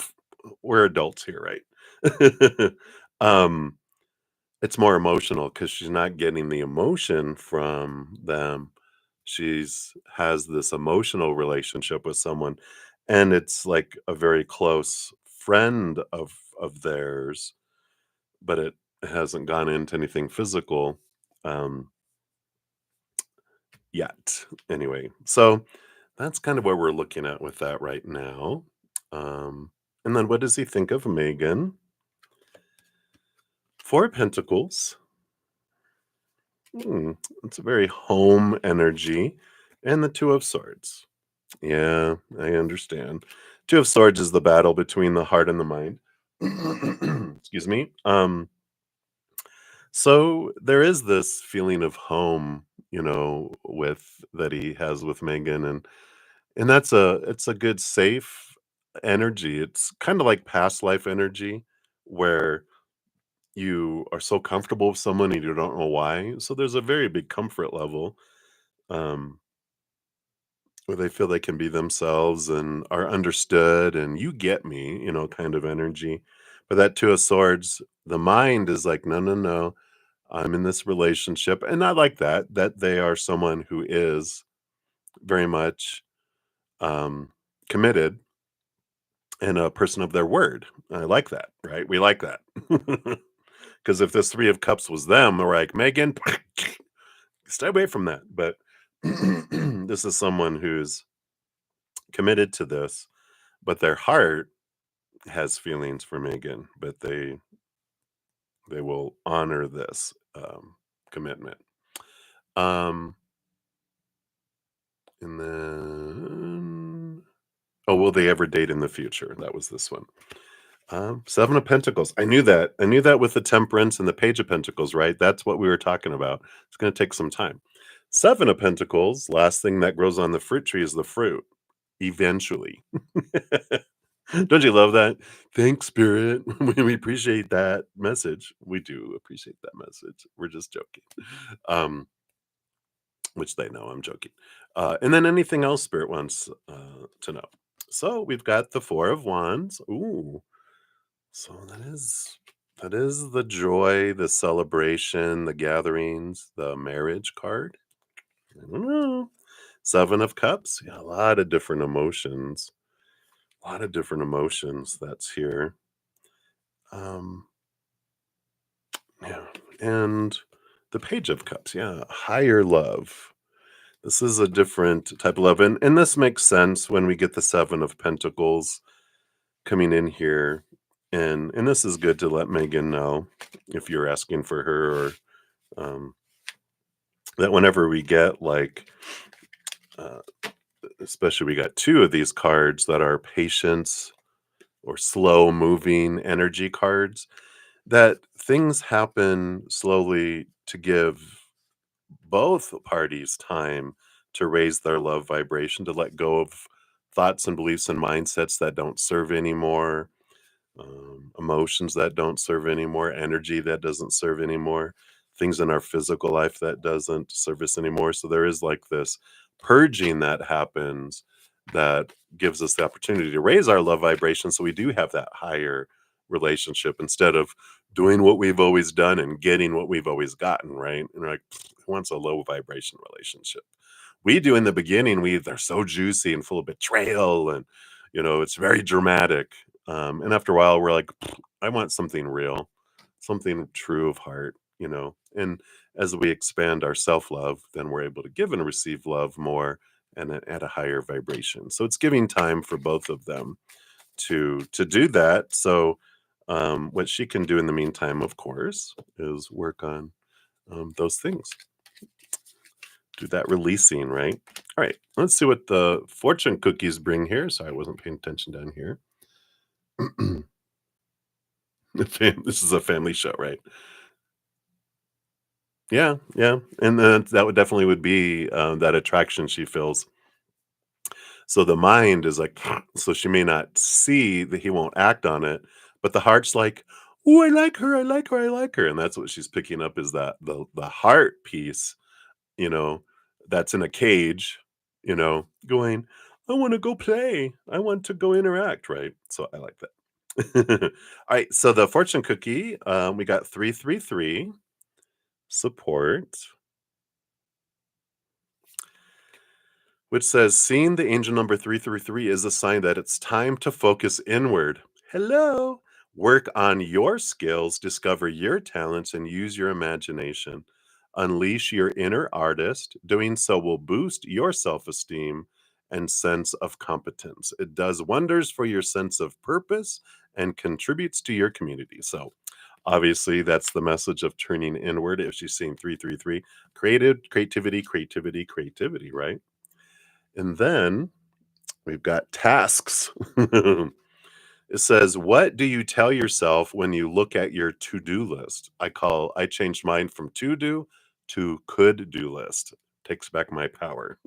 we're adults here, right? um It's more emotional because she's not getting the emotion from them. She's has this emotional relationship with someone, and it's like a very close friend of theirs, but it hasn't gone into anything physical, um, yet. Anyway, so that's kind of what we're looking at with that right now. Um, and then what does he think of Megan? Four of Pentacles. Hmm, it's a very home energy. And the Two of Swords. Yeah, I understand. Two of Swords is the battle between the heart and the mind. Excuse me. So there is this feeling of home, with that he has with Megan, and it's a good safe energy. It's kind of like past life energy where you are so comfortable with someone and you don't know why. So there's a very big comfort level, um, where they feel they can be themselves and are understood and you get me, kind of energy. But that Two of Swords, the mind is like, no, no, no, I'm in this relationship. And I like that they are someone who is very much um, committed and a person of their word. I like that, right? We like that. Because if this Three of Cups was them, we're like, Megan, stay away from that. But this is someone who's committed to this, but their heart has feelings for Megan, but they will honor this commitment. Um, and then, oh, will they ever date in the future? That was this one. Seven of Pentacles. I knew that. I knew that with the Temperance and the Page of Pentacles, right? That's what we were talking about. It's going to take some time. Seven of Pentacles. Last thing that grows on the fruit tree is the fruit. Eventually. Don't you love that? Thanks, Spirit. We appreciate that message. We do appreciate that message. We're just joking. Um, which they know I'm joking. And then anything else Spirit wants to know. So we've got the Four of Wands. Ooh. So that is the joy, the celebration, the gatherings, the marriage card. I don't know. Seven of Cups. Yeah, a lot of different emotions. A lot of different emotions that's here. Um, yeah. And the Page of Cups. Yeah, higher love. This is a different type of love. And this makes sense when we get the Seven of Pentacles coming in here. And this is good to let Megan know if you're asking for her or that whenever we get like uh, especially we got two of these cards that are patience or slow moving energy cards, that things happen slowly to give both parties time to raise their love vibration, to let go of thoughts and beliefs and mindsets that don't serve anymore, emotions that don't serve anymore, energy that doesn't serve anymore, things in our physical life that doesn't serve us anymore. So there is like this purging that happens that gives us the opportunity to raise our love vibration so we do have that higher relationship instead of doing what we've always done and getting what we've always gotten, right? And we're like, who wants a low vibration relationship? We do in the beginning, they're so juicy and full of betrayal and it's very dramatic. And after a while, we're like, I want something real, something true of heart. And as we expand our self love, then we're able to give and receive love more and at a higher vibration. So it's giving time for both of them to do that. So what she can do in the meantime, of course, is work on those things. Do that releasing, right? All right, let's see what the fortune cookies bring here. Sorry, I wasn't paying attention down here. This is a family show, right? Yeah, yeah, and then that would definitely would be, that attraction she feels. So the mind is like, so she may not see that he won't act on it, but the heart's like, "Oh, I like her, I like her, I like her," and that's what she's picking up is that the heart piece, you know, that's in a cage, going, "I wanna go play. I want to go interact," right? So I like that. Alright, so the fortune cookie, we got 333, support, which says, "Seeing the angel number 333 is a sign that it's time to focus inward. Hello! Work on your skills, discover your talents, and use your imagination. Unleash your inner artist. Doing so will boost your self-esteem and sense of competence. It does wonders for your sense of purpose and contributes to your community." So obviously, that's the message of turning inward. If she's seeing 333, creativity, creativity, creativity, right? And then we've got tasks. It says, "What do you tell yourself when you look at your to-do list?" I changed mine from to do to could do list. Takes back my power.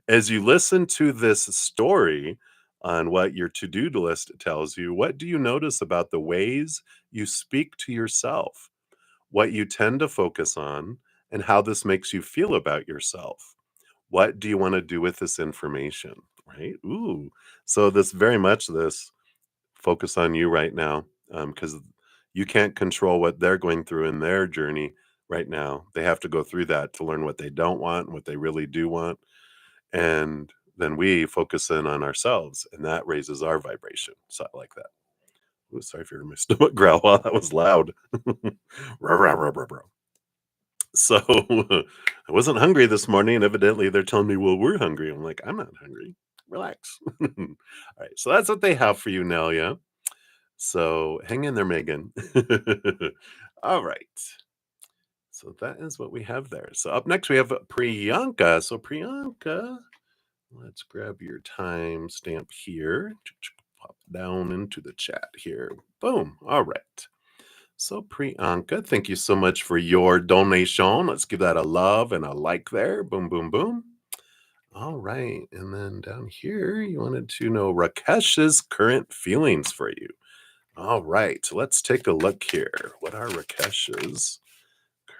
As you listen to this story on what your to-do list tells you, what do you notice about the ways you speak to yourself, what you tend to focus on, and how this makes you feel about yourself? What do you want to do with this information? Right? Ooh. So this very much this focus on you right now, because you can't control what they're going through in their journey right now. They have to go through that to learn what they don't want and what they really do want. And then we focus in on ourselves and that raises our vibration. So I like that. Ooh, sorry if you heard my stomach growl. Wow, that was loud. Row, row, row, row, row. So I wasn't hungry this morning, and evidently they're telling me, "Well, we're hungry." I'm like, "I'm not hungry. Relax." All right, so that's what they have for you, Nelia. So hang in there, Megan. All right. So that is what we have there. So up next we have Priyanka. So Priyanka, let's grab your time stamp here. Pop down into the chat here. Boom. All right. So Priyanka, thank you so much for your donation. Let's give that a love and a like there. Boom, boom, boom. All right. And then down here, you wanted to know Rakesh's current feelings for you. All right. Let's take a look here. What are Rakesh's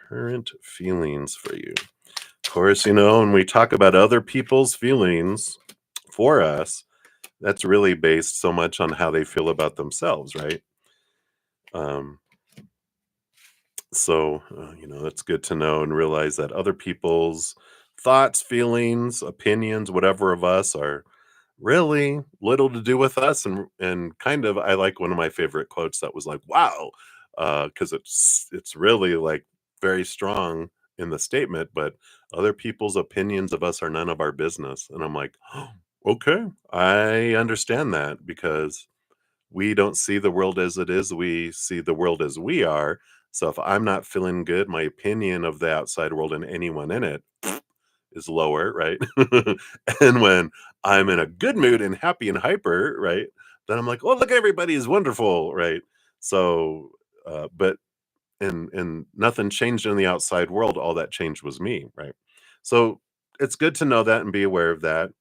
current feelings for you? Of course, when we talk about other people's feelings for us, that's really based so much on how they feel about themselves, right? Um, so, that's good to know and realize that other people's thoughts, feelings, opinions, whatever of us are really little to do with us. And kind of, I like one of my favorite quotes that was like, wow, because it's really like very strong in the statement, but other people's opinions of us are none of our business. And I'm like, okay, I understand that because we don't see the world as it is. We see the world as we are. So if I'm not feeling good, my opinion of the outside world and anyone in it is lower, right? And when I'm in a good mood and happy and hyper, right, then I'm like, oh, look, everybody is wonderful, right? So, but and nothing changed in the outside world. All that changed was me, right? So it's good to know that and be aware of that.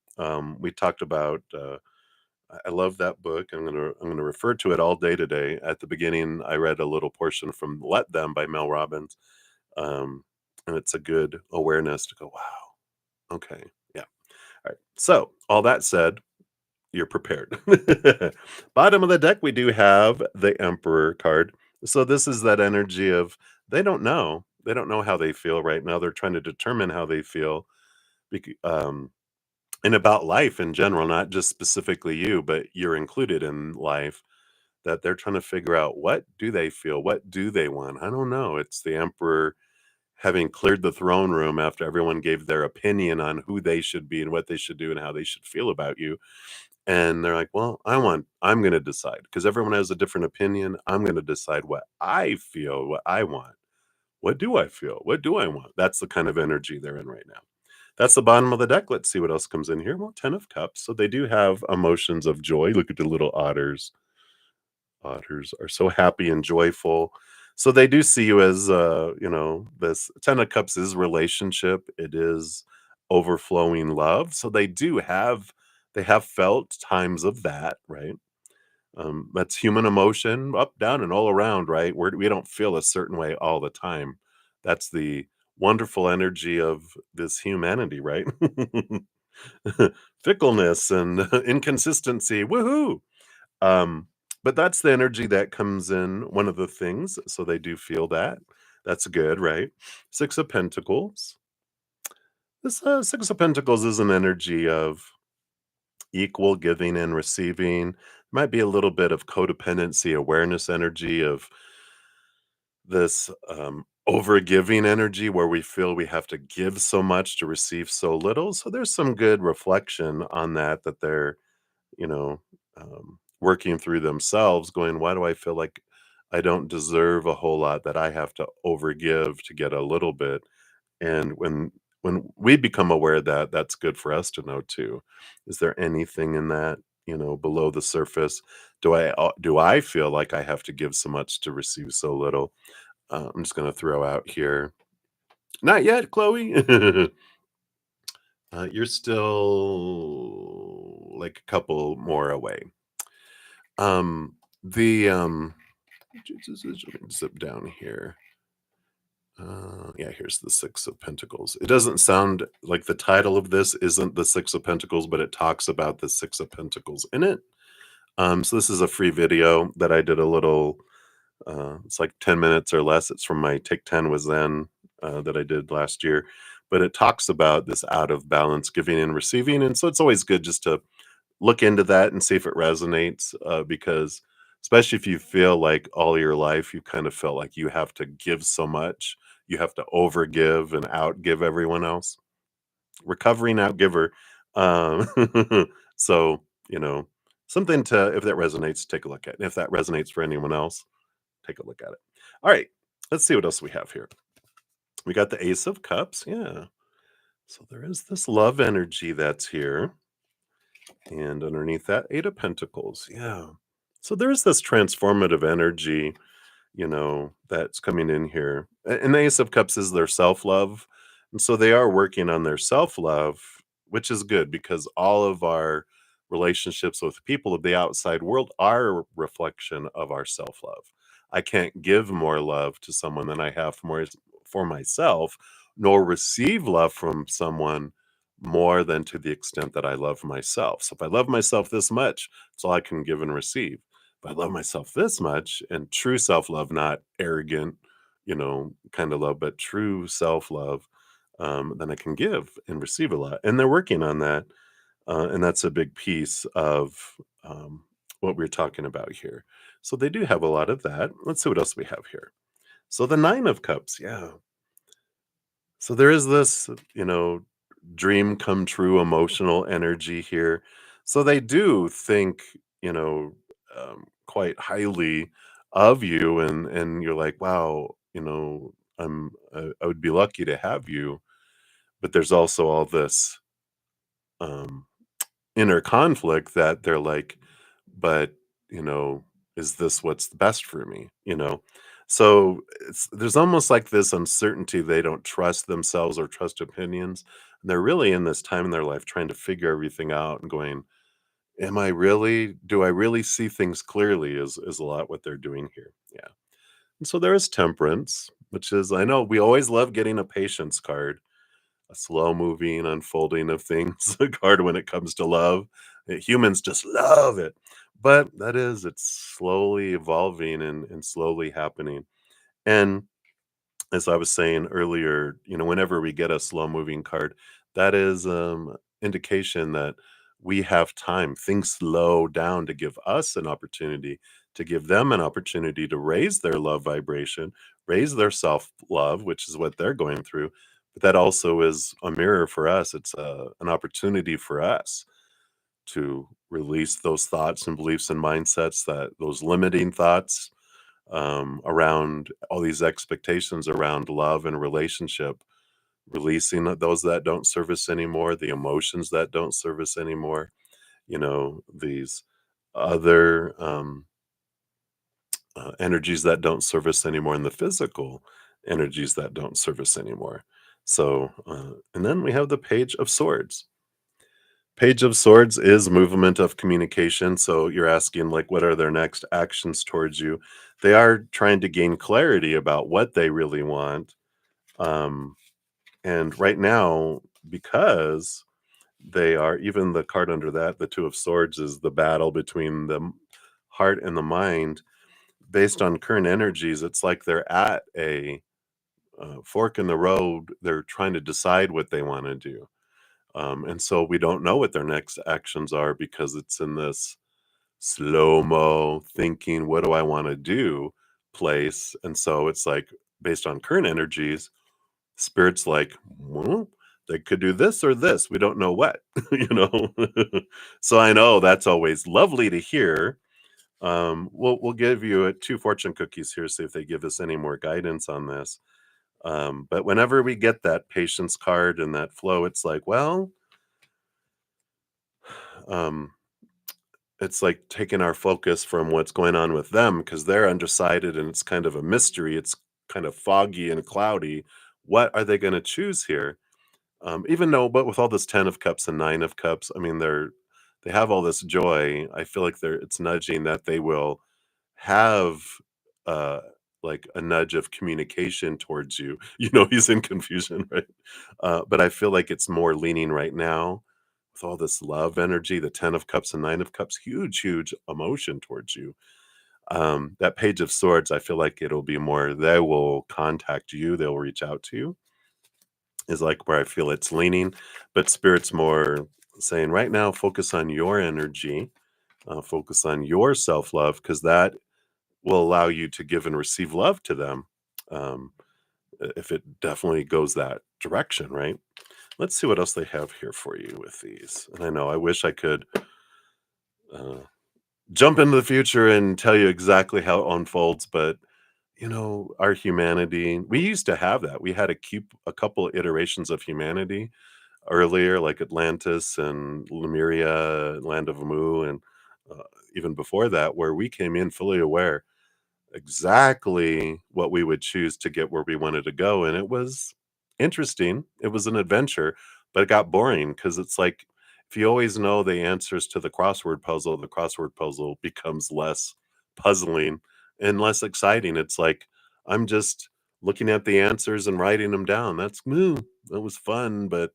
We talked about. I love that book. I'm gonna refer to it all day today. At the beginning, I read a little portion from "Let Them" by Mel Robbins, um, and it's a good awareness to go, "Wow, okay, yeah, all right." So, all that said, you're prepared. Bottom of the deck, we do have the Emperor card. So this is that energy of they don't know. They don't know how they feel right now. They're trying to determine how they feel, and about life in general, not just specifically you, but you're included in life. That they're trying to figure out what do they feel, what do they want. I don't know. It's the Emperor having cleared the throne room after everyone gave their opinion on who they should be and what they should do and how they should feel about you. And they're like, well, I'm going to decide because everyone has a different opinion. I'm going to decide what I feel, what I want. What do I feel? What do I want? That's the kind of energy they're in right now. That's the bottom of the deck. Let's see what else comes in here. Well, 10 of cups. So they do have emotions of joy. Look at the little otters. Otters are so happy and joyful. So they do see you as, this 10 of cups is relationship. It is overflowing love. So they have felt times of that, right? That's human emotion, up, down, and all around, right? We don't feel a certain way all the time. That's the wonderful energy of this humanity, right? Fickleness and inconsistency. Woohoo! Um, but that's the energy that comes in one of the things, so they do feel that. That's good, right? 6 of Pentacles. This, 6 of Pentacles is an energy of equal giving and receiving. Might be a little bit of codependency awareness energy of this, over-giving energy where we feel we have to give so much to receive so little. So there's some good reflection on that they're you know, working through themselves, going, why do I feel like I don't deserve a whole lot that I have to overgive to get a little bit? And when we become aware that, that's good for us to know too. Is there anything in that, below the surface? Do I feel like I have to give so much to receive so little? I'm just gonna throw out here. Not yet, Chloe. You're still like a couple more away. The zip down here. Yeah, here's the 6 of Pentacles. It doesn't sound like the title of this isn't the 6 of Pentacles, but it talks about the 6 of Pentacles in it. So this is a free video that I did a little. It's like 10 minutes or less. It's from my Take 10 with Zen that I did last year. But it talks about this out of balance giving and receiving. And so it's always good just to look into that and see if it resonates, because especially if you feel like all your life you kind of felt like you have to give so much, you have to overgive and outgive everyone else. Recovering outgiver. Um, so, something to, if that resonates, take a look at. And if that resonates for anyone else, take a look at it. All right, let's see what else we have here. We got the Ace of Cups. Yeah. So there is this love energy that's here. And underneath that, Eight of Pentacles. Yeah. So there's this transformative energy, that's coming in here. And the Ace of Cups is their self love. And so they are working on their self love, which is good because all of our relationships with people of the outside world are a reflection of our self love. I can't give more love to someone than I have for myself, nor receive love from someone more than to the extent that I love myself. So if I love myself this much, it's all I can give and receive. If I love myself this much, and true self-love, not arrogant, kind of love, but true self-love, then I can give and receive a lot. And they're working on that. And that's a big piece of what we're talking about here. So they do have a lot of that. Let's see what else we have here. So the Nine of Cups, yeah. So there is this, dream come true emotional energy here. So they do think, quite highly of you, and you're like, wow, I would be lucky to have you. But there's also all this um, inner conflict that they're like, but you know, is this what's best for me? So there's almost like this uncertainty. They don't trust themselves or trust opinions. And they're really in this time in their life trying to figure everything out and going, am I really, do I really see things clearly? Is a lot what they're doing here. Yeah. And so there is temperance, which is, I know we always love getting a patience card, a slow moving unfolding of things, a card when it comes to love. Humans just love it. But it's slowly evolving and slowly happening. And as I was saying earlier, whenever we get a slow moving card, that is indication that we have time. Things slow down to give us an opportunity, to give them an opportunity to raise their love vibration, raise their self love, which is what they're going through. But that also is a mirror for us. It's an opportunity for us to release those thoughts and beliefs and mindsets, that those limiting thoughts around all these expectations around love and relationship, releasing those that don't serve us anymore, the emotions that don't serve us anymore, these other energies that don't serve us anymore, and the physical energies that don't serve us anymore. So, and then we have the Page of Swords. Page of Swords is movement of communication. So you're asking, like, what are their next actions towards you? They are trying to gain clarity about what they really want. Um, and right now, because they are, even the card under that, the Two of Swords, is the battle between the heart and the mind. Based on current energies, it's like they're at a fork in the road. They're trying to decide what they want to do. And so we don't know what their next actions are because it's in this slow mo thinking, what do I want to do place. And so it's like, based on current energies, spirit's like, well, they could do this or this. We don't know what, you know. So I know that's always lovely to hear. We'll give you two fortune cookies here, see if they give us any more guidance on this. But whenever we get that patience card and that flow, it's like, well, um, it's like taking our focus from what's going on with them because they're undecided and it's kind of a mystery. It's kind of foggy and cloudy. What are they going to choose here? Even though, but with all this 10 of cups and 9 of cups, I mean, they have all this joy. I feel like it's nudging that they will have uh like a nudge of communication towards you. He's in confusion, right? But I feel like it's more leaning right now with all this love energy, the 10 of cups and 9 of cups, huge emotion towards you. That Page of Swords, I feel like it'll be more, they will contact you, they'll reach out to you, is like where I feel it's leaning. But spirit's more saying right now, focus on your energy, focus on your self-love, because that will allow you to give and receive love to them. um, if it definitely goes that direction, right? Let's see what else they have here for you with these. And I know I wish I could jump into the future and tell you exactly how it unfolds, but our humanity, we used to have that. We had a couple iterations of humanity earlier, like Atlantis and Lemuria, Land of Mu, and uh, even before that, where we came in fully aware exactly what we would choose to get where we wanted to go. And it was interesting. It was an adventure, but it got boring because it's like if you always know the answers to the crossword puzzle becomes less puzzling and less exciting. It's like I'm just looking at the answers and writing them down. That was fun, but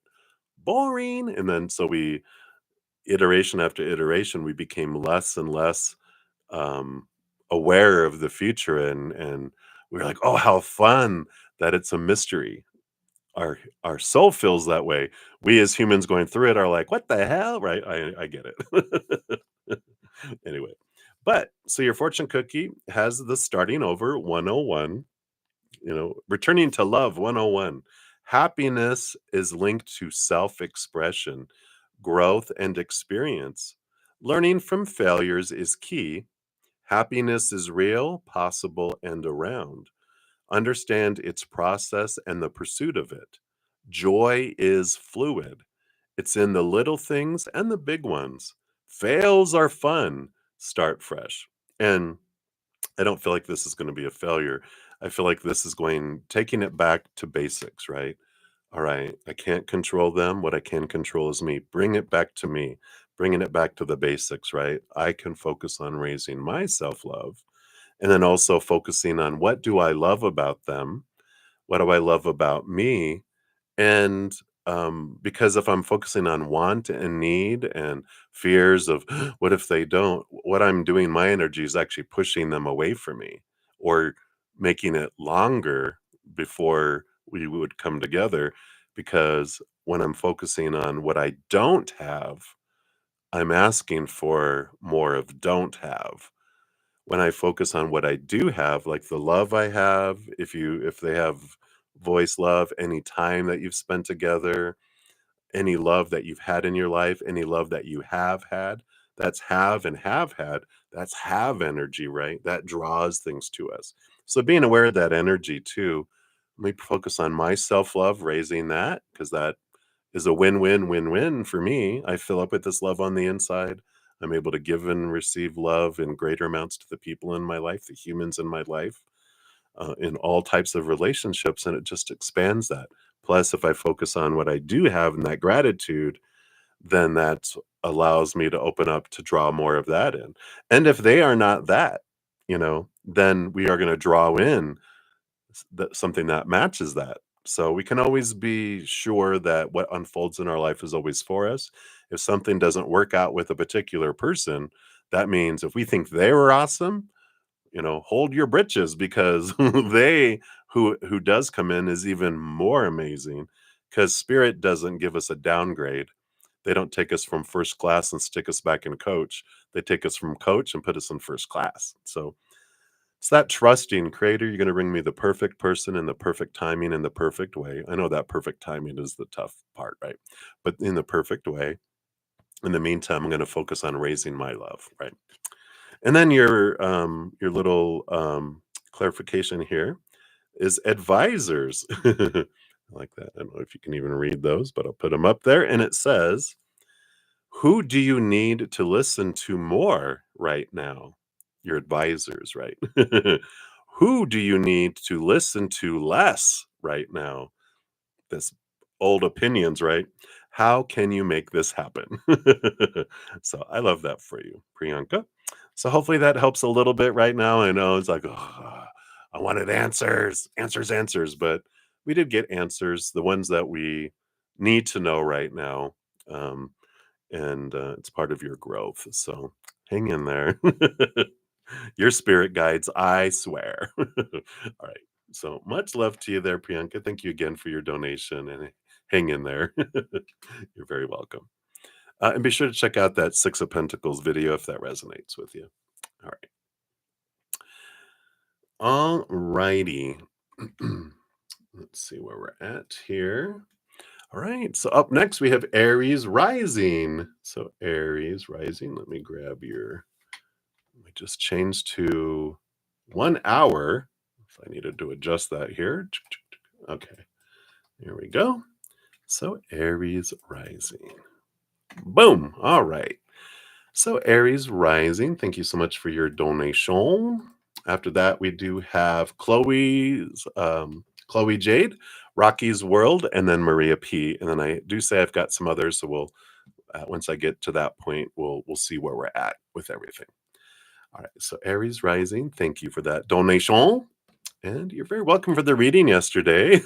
boring. And then so we iteration after iteration, we became less and less um, aware of the future, and we were like, "Oh, how fun that it's a mystery." Our soul feels that way. We as humans going through it are like, "What the hell?" Right? I get it. Anyway, but so your fortune cookie has the starting over 101, returning to love 101. Happiness is linked to self-expression, growth, and experience. Learning from failures is key. Happiness is real, possible, and around. Understand its process and the pursuit of it. Joy is fluid. It's in the little things and the big ones. Fails are fun. Start fresh. And I don't feel like this is going to be a failure. I feel like this is taking it back to basics, right? All right, I can't control them. What I can control is me. Bring it back to me, bringing it back to the basics, right? I can focus on raising my self love and then also focusing on what do I love about them? What do I love about me? And because if I'm focusing on want and need and fears of what if they don't, what I'm doing, my energy is actually pushing them away from me or making it longer before we would come together. Because when I'm focusing on what I don't have, I'm asking for more of don't have. When I focus on what I do have, like the love I have, if they have voice love, any time that you've spent together, any love that you've had in your life, any love that you have had, that's have and have had, that's have energy, right? That draws things to us. So being aware of that energy too, let me focus on my self-love, raising that, because that is a win-win-win-win for me. I fill up with this love on the inside. I'm able to give and receive love in greater amounts to the people in my life, the humans in my life, in all types of relationships, and it just expands that. Plus, if I focus on what I do have and that gratitude, then that allows me to open up to draw more of that in. And if they are not that, then we are going to draw in something that matches that. So we can always be sure that what unfolds in our life is always for us. If something doesn't work out with a particular person, that means if we think they were awesome, hold your britches because they who does come in is even more amazing because spirit doesn't give us a downgrade. They don't take us from first class and stick us back in coach. They take us from coach and put us in first class. So it's that trusting creator. You're going to bring me the perfect person in the perfect timing in the perfect way. I know that perfect timing is the tough part, right? But in the perfect way. In the meantime, I'm going to focus on raising my love, right? And then your little clarification here is advisors. I like that. I don't know if you can even read those, but I'll put them up there. And it says, who do you need to listen to more right now? Your advisors, right? Who do you need to listen to less right now? This old opinions, right? How can you make this happen? So I love that for you, Priyanka. So hopefully that helps a little bit right now. I know it's like, "Ugh, I wanted answers, answers, answers, but we did get answers, the ones that we need to know right now. Um, and it's part of your growth. So hang in there. Your spirit guides, I swear. All right. So much love to you there, Priyanka. Thank you again for your donation and hang in there. You're very welcome. And be sure to check out that Six of Pentacles video if that resonates with you. All right. All righty. Let's see where we're at here. All right. So up next we have Aries rising. So Aries rising. Let me grab your We just changed to 1 hour. If I needed to adjust that here. Okay, here we go. So Aries rising. Boom. All right. So Aries rising, thank you so much for your donation. After that, we do have Chloe Jade, Rocky's World, and then Maria P. And then I do say I've got some others, so we'll once I get to that point, we'll see where we're at with everything. All right. So Aries rising, thank you for that donation. And you're very welcome for the reading yesterday.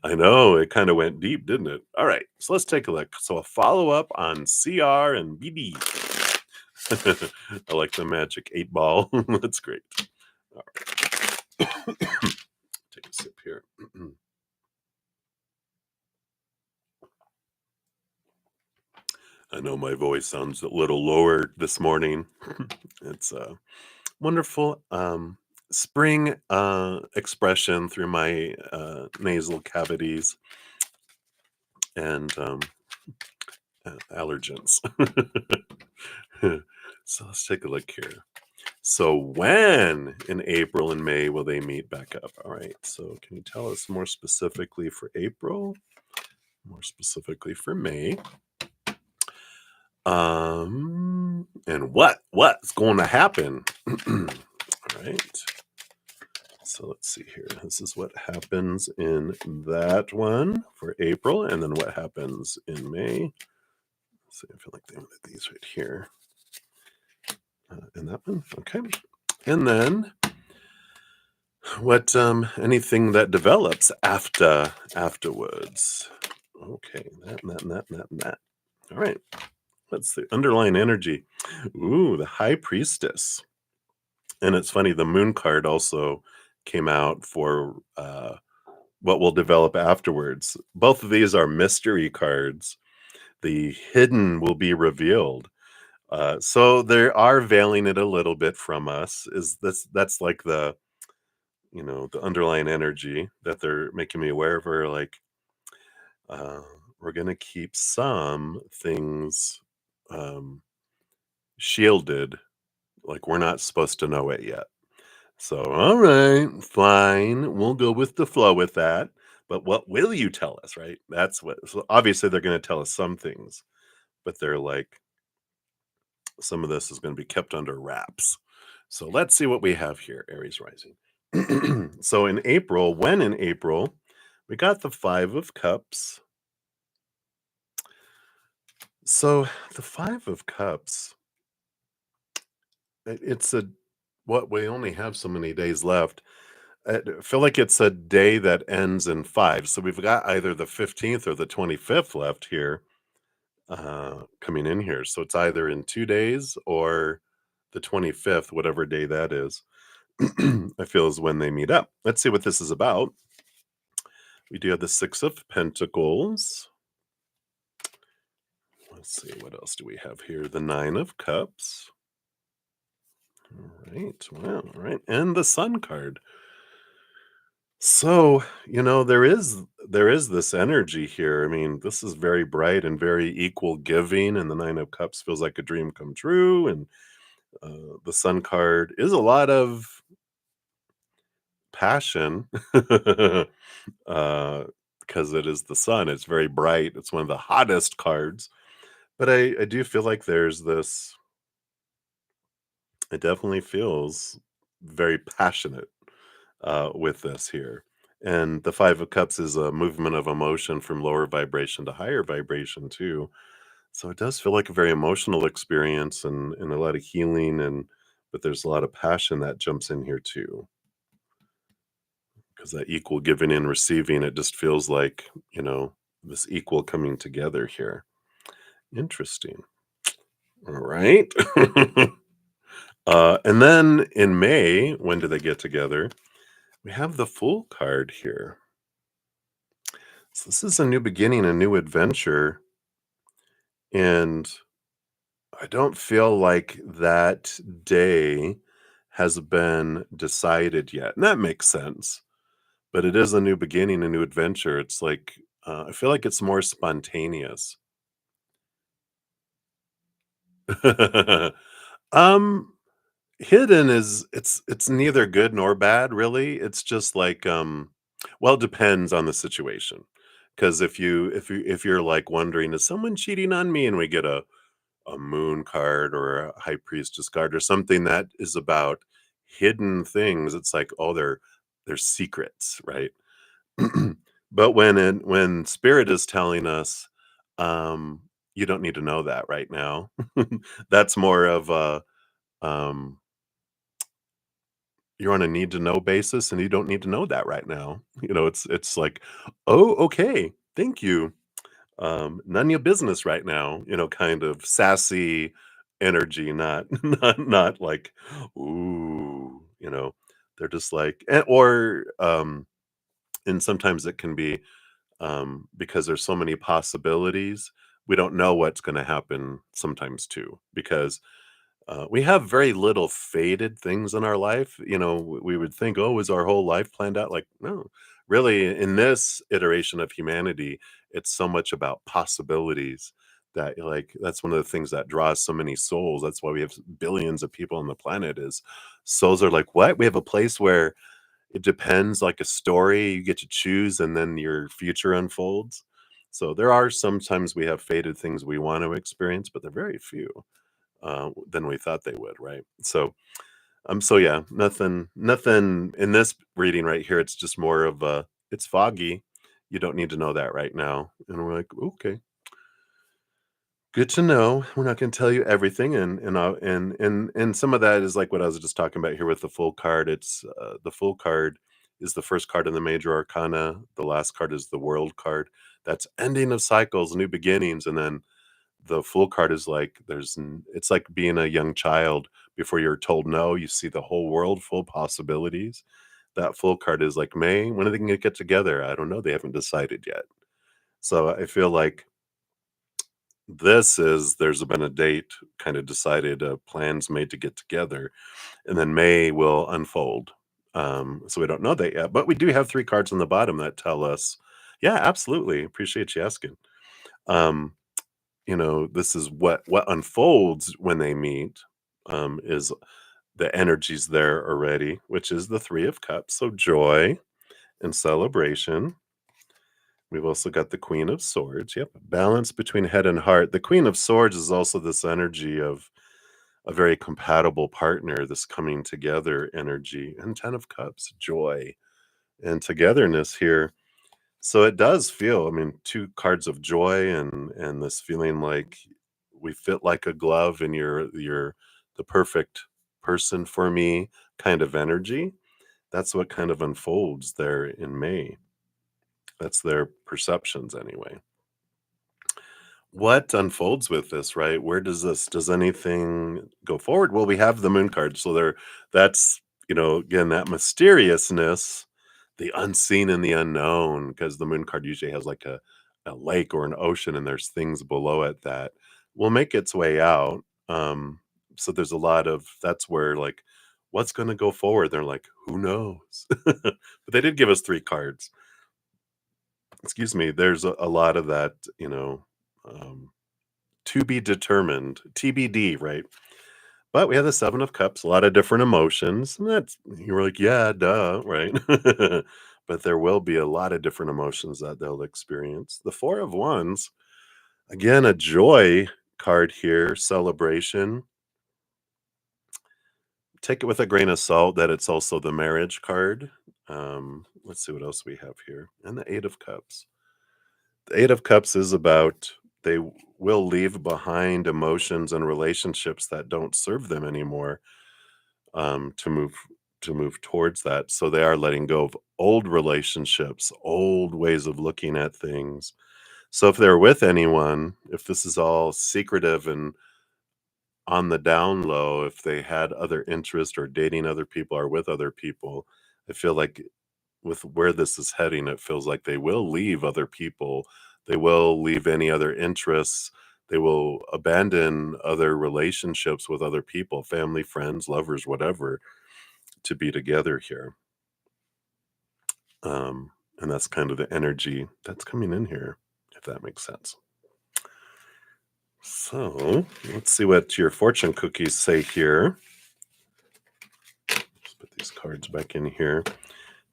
I know it kind of went deep, didn't it? All right, so let's take a look. So a follow-up on CR and BB. I like the magic 8-ball. That's great. All right. Take a sip here. I know my voice sounds a little lower this morning. It's wonderful spring expression through my nasal cavities and allergens. So let's take a look here. So when in April and May will they meet back up? All right. So can you tell us more specifically for April? More specifically for May? And what's going to happen? All right. So let's see here. This is what happens in that one for April, and then what happens in May. Let's see, I feel like they wanted these right here. In that one, okay. And then what? Anything that develops afterwards. Okay, that. All right. What's the underlying energy? Ooh, the High Priestess. And it's funny, the Moon card also came out for what will develop afterwards. Both of these are mystery cards. The hidden will be revealed. So they are veiling it a little bit from us. That's like the the underlying energy that they're making me aware of, or like uh, we're gonna keep some things shielded, like we're not supposed to know it yet. So, all right, fine. We'll go with the flow with that. But what will you tell us, right? That's what, so obviously they're going to tell us some things, but they're like, some of this is going to be kept under wraps. So let's see what we have here, Aries rising. So in April, when in April, we got the Five of Cups. So the Five of Cups, it's a, what, we only have so many days left. I feel like it's a day that ends in 5. So we've got either the 15th or the 25th left here, coming in here. So it's either in 2 days or the 25th, whatever day that is, I feel is when they meet up. Let's see what this is about. We do have the Six of Pentacles. Let's see, what else do we have here? The Nine of Cups. All right, wow, all right. And the Sun card. So, there is this energy here. I mean, this is very bright and very equal giving, and the Nine of Cups feels like a dream come true. And the Sun card is a lot of passion, because it is the sun. It's very bright. It's one of the hottest cards. But I do feel like there's this. It definitely feels very passionate with this here. And the Five of Cups is a movement of emotion from lower vibration to higher vibration too. So it does feel like a very emotional experience, and a lot of healing, but there's a lot of passion that jumps in here too. Because that equal giving and receiving, it just feels like, this equal coming together here. Interesting. All right. And then in May, when do they get together? We have the Fool card here. So this is a new beginning, a new adventure. And I don't feel like that day has been decided yet. And that makes sense. But it is a new beginning, a new adventure. It's like, I feel like it's more spontaneous. um, Hidden is it's neither good nor bad, really. It's just like, well, it depends on the situation. Because if you're, like, wondering, "Is someone cheating on me?" and we get a moon card or a high priestess card or something that is about hidden things, it's like, oh, they're secrets, right? But when spirit is telling us, um, you don't need to know that right now, that's more of a, um, you're on a need to know basis and you don't need to know that right now. It's like, oh, okay, thank you. None of your business right now, kind of sassy energy, not not like, ooh, they're just like, and sometimes it can be, because there's so many possibilities, we don't know what's going to happen sometimes too, because we have very little fated things in our life. We would think, oh, is our whole life planned out? Like, no, really, in this iteration of humanity, it's so much about possibilities that, like, that's one of the things that draws so many souls. That's why we have billions of people on the planet, is souls are like, what? We have a place where it depends, like a story, you get to choose, and then your future unfolds. So there are sometimes we have fated things we want to experience, but they're very few than we thought they would, right? So yeah, nothing in this reading right here. It's just more of a, it's foggy. You don't need to know that right now. And we're like, okay, good to know. We're not going to tell you everything, and some of that is like what I was just talking about here with the full card. It's the full card is the first card in the major arcana. The last card is the world card. That's ending of cycles, new beginnings, and then the full card is like it's like being a young child before you're told no, you see the whole world full possibilities. That full card is like, May, when are they going to get together? I don't know. They haven't decided yet. So I feel like there's been a date kind of decided, plans made to get together, and then May will unfold. So we don't know that yet, but we do have three cards on the bottom that tell us, yeah, absolutely. Appreciate you asking. Um, this is what unfolds when they meet, is the energies there already, which is the Three of Cups, so joy and celebration. We've also got the Queen of Swords. Yep, balance between head and heart. The Queen of Swords is also this energy of a very compatible partner, this coming together energy, and Ten of Cups, joy and togetherness here. So it does feel, I mean, two cards of joy and this feeling like we fit like a glove and you're the perfect person for me kind of energy. That's what kind of unfolds there in May. That's their perceptions anyway. What unfolds with this, right? Where does anything go forward? Well, we have the moon card. So that's, again, that mysteriousness, the unseen and the unknown, because the moon card usually has like a lake or an ocean and there's things below it that will make its way out. So there's a lot of, that's where, like, what's going to go forward? They're like, who knows? But they did give us three cards. Excuse me. There's a lot of that, um, to be determined, TBD, right? But we have the Seven of Cups, a lot of different emotions, and that's, you're like, yeah, duh, right? But there will be a lot of different emotions that they'll experience. The Four of Wands, again, a joy card here, celebration. Take it with a grain of salt that it's also the marriage card. Let's see what else we have here. And the Eight of Cups. The Eight of Cups is about, they will leave behind emotions and relationships that don't serve them anymore, to move towards that. So they are letting go of old relationships, old ways of looking at things. So if they're with anyone, if this is all secretive and on the down low, if they had other interest or dating other people or with other people, I feel like with where this is heading, it feels like they will leave other people. They will leave any other interests. They will abandon other relationships with other people, family, friends, lovers, whatever, to be together here. And that's kind of the energy that's coming in here, if that makes sense. So let's see what your fortune cookies say here. these cards back in here.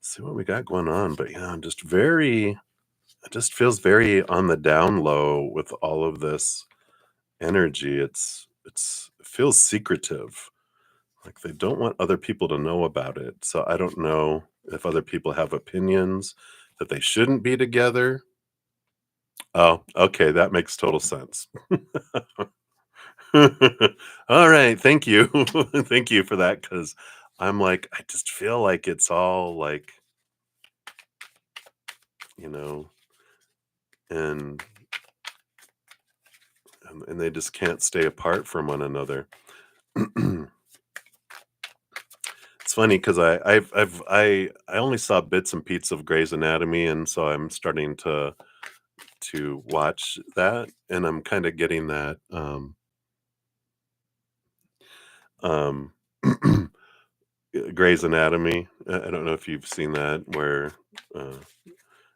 See what we got going on. But yeah, just very, it just feels very on the down low with all of this energy. It feels secretive. Like they don't want other people to know about it. So I don't know if other people have opinions that they shouldn't be together. Oh, okay, that makes total sense. All right, thank you. Thank you for that, because I'm like, I just feel like it's all like, you know, and and they just can't stay apart from one another. It's funny because I only saw bits and pieces of Grey's Anatomy, and so I'm starting to watch that, and I'm kind of getting that um Grey's Anatomy. I don't know if you've seen that, where uh,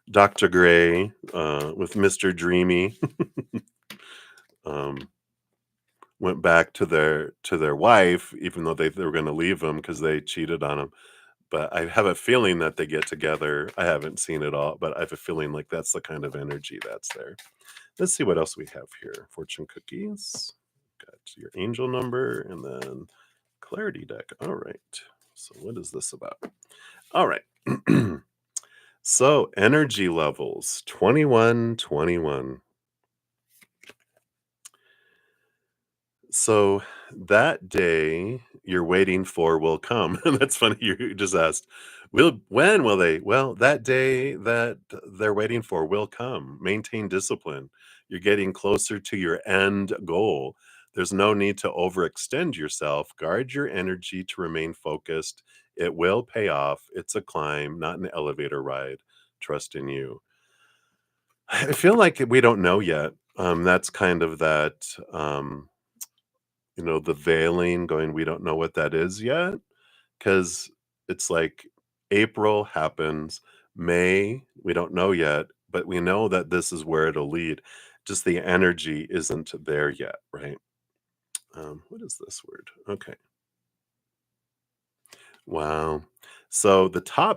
Dr. Gray with Mr. Dreamy um, went back to their wife, even though they were going to leave him because they cheated on him. But I have a feeling that they get together. I haven't seen it all, but I have a feeling like that's the kind of energy that's there. Let's see what else we have here. Fortune cookies. Got your angel number and then clarity deck. All right. So what is this about? All right. So energy levels 2121. So that day you're waiting for will come. And that's funny. You just asked, when will they? Well, that day that they're waiting for will come. Maintain discipline. You're getting closer to your end goal. There's no need to overextend yourself. Guard your energy to remain focused. It will pay off. It's a climb, not an elevator ride. Trust in you. I feel like we don't know yet. That's kind of that. The veiling going, we don't know what that is yet, because it's like April happens, May, we don't know yet, but we know that this is where it'll lead. Just the energy isn't there yet, right? What is this word? Okay. Wow. So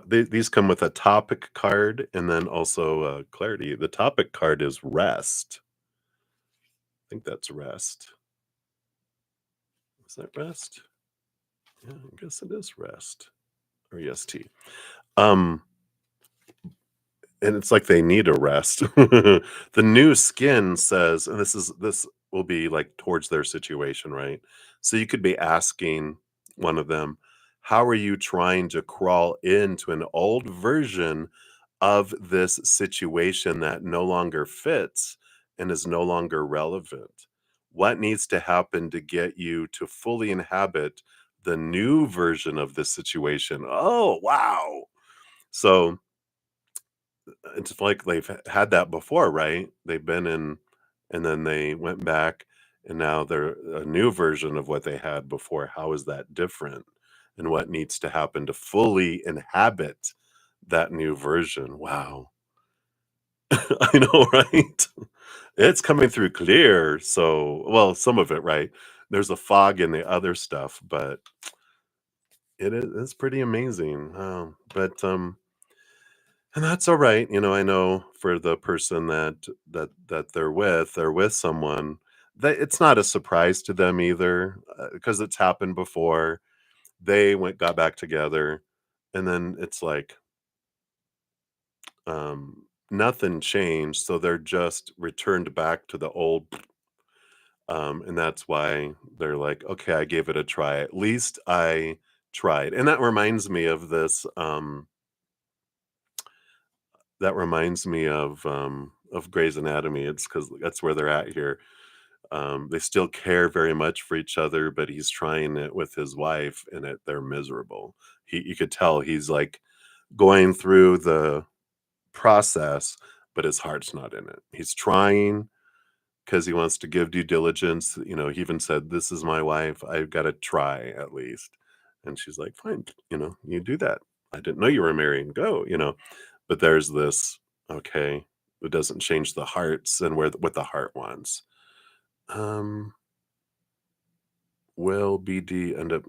these come with a topic card and then also clarity. The topic card is rest. I think that's rest. Is that rest? Yeah, I guess it is rest or EST. Um, and it's like they need a rest. The new skin says, and this will be like towards their situation, right? So you could be asking one of them, how are you trying to crawl into an old version of this situation that no longer fits and is no longer relevant? What needs to happen to get you to fully inhabit the new version of this situation? Oh, wow. So it's like they've had that before, right? They've been in, and then they went back, and now they're a new version of what they had before. How is that different? And what needs to happen to fully inhabit that new version? Wow. I know, right? It's coming through clear. So, well, some of it, right? There's a fog in the other stuff, but it's pretty amazing. And that's all right. I know for the person that they're with someone that it's not a surprise to them either, because it's happened before. They got back together, and then it's like nothing changed, so they're just returned back to the old. And that's why they're like, okay, I gave it a try. At least I tried, and that reminds me of this. That reminds me of Grey's Anatomy. It's because that's where they're at here. They still care very much for each other, but he's trying it with his wife, and they're miserable. You could tell he's like going through the process, but his heart's not in it. He's trying because he wants to give due diligence. He even said, "This is my wife. I've got to try at least." And she's like, "Fine, you do that. I didn't know you were married. Go." But there's this, okay, it doesn't change the hearts and what the heart wants. Um, will BD end up?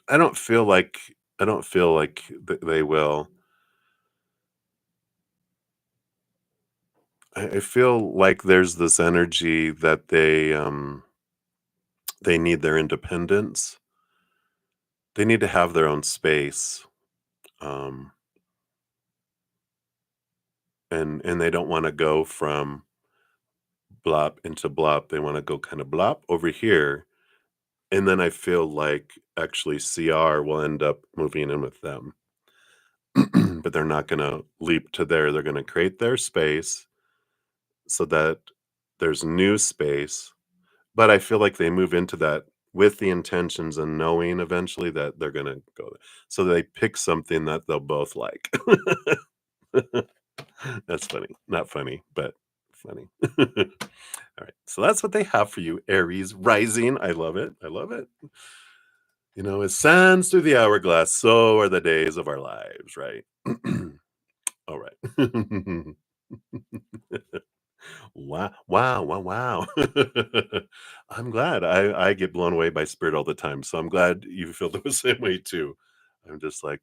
I don't feel like I don't feel like they will. I feel like there's this energy that they need their independence. They need to have their own space, um, and they don't wanna go from blop into blop. They wanna go kinda blop over here, and then I feel like actually CR will end up moving in with them. But they're not gonna leap to there. They're gonna create their space so that there's new space, but I feel like they move into that with the intentions and knowing eventually that they're gonna go there. So they pick something that they'll both like. That's funny. Not funny, but funny. Alright, so that's what they have for you, Aries rising. I love it. I love it. As sands through the hourglass, so are the days of our lives, right? Alright. Wow, wow, wow, wow. I'm glad. I get blown away by spirit all the time, so I'm glad you feel the same way too. I'm just like,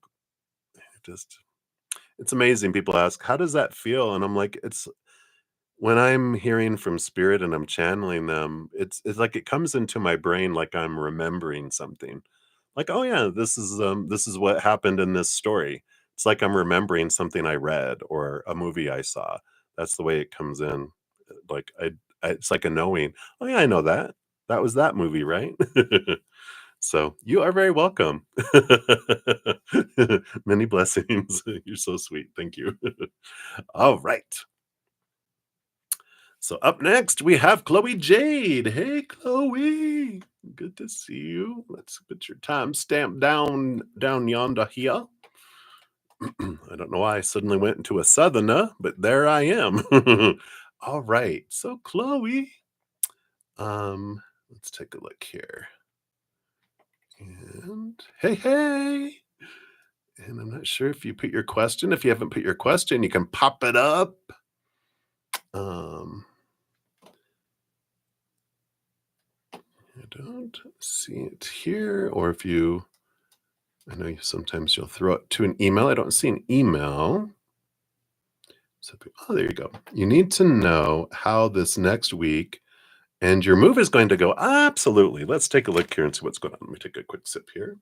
just it's amazing. People ask, "How does that feel?" And I'm like, it's when I'm hearing from spirit and I'm channeling them, it's like it comes into my brain like I'm remembering something. Like, "Oh yeah, this is what happened in this story." It's like I'm remembering something I read or a movie I saw. That's the way it comes in. Like it's like a knowing. "Oh yeah, I know that. That was that movie, right?" So, you are very welcome. Many blessings. You're so sweet. Thank you. All right. So up next, we have Chloe Jade. Hey, Chloe. Good to see you. Let's put your timestamp down yonder here. I don't know why I suddenly went into a southerner, but there I am. All right. So Chloe, let's take a look here. And hey, hey. And I'm not sure if you put your question. If you haven't put your question, you can pop it up. Um, I don't see it here. Or if you, I know sometimes you'll throw it to an email. I don't see an email. So, oh, there you go. You need to know how this next week and your move is going to go. Absolutely. Let's take a look here and see what's going on. Let me take a quick sip here.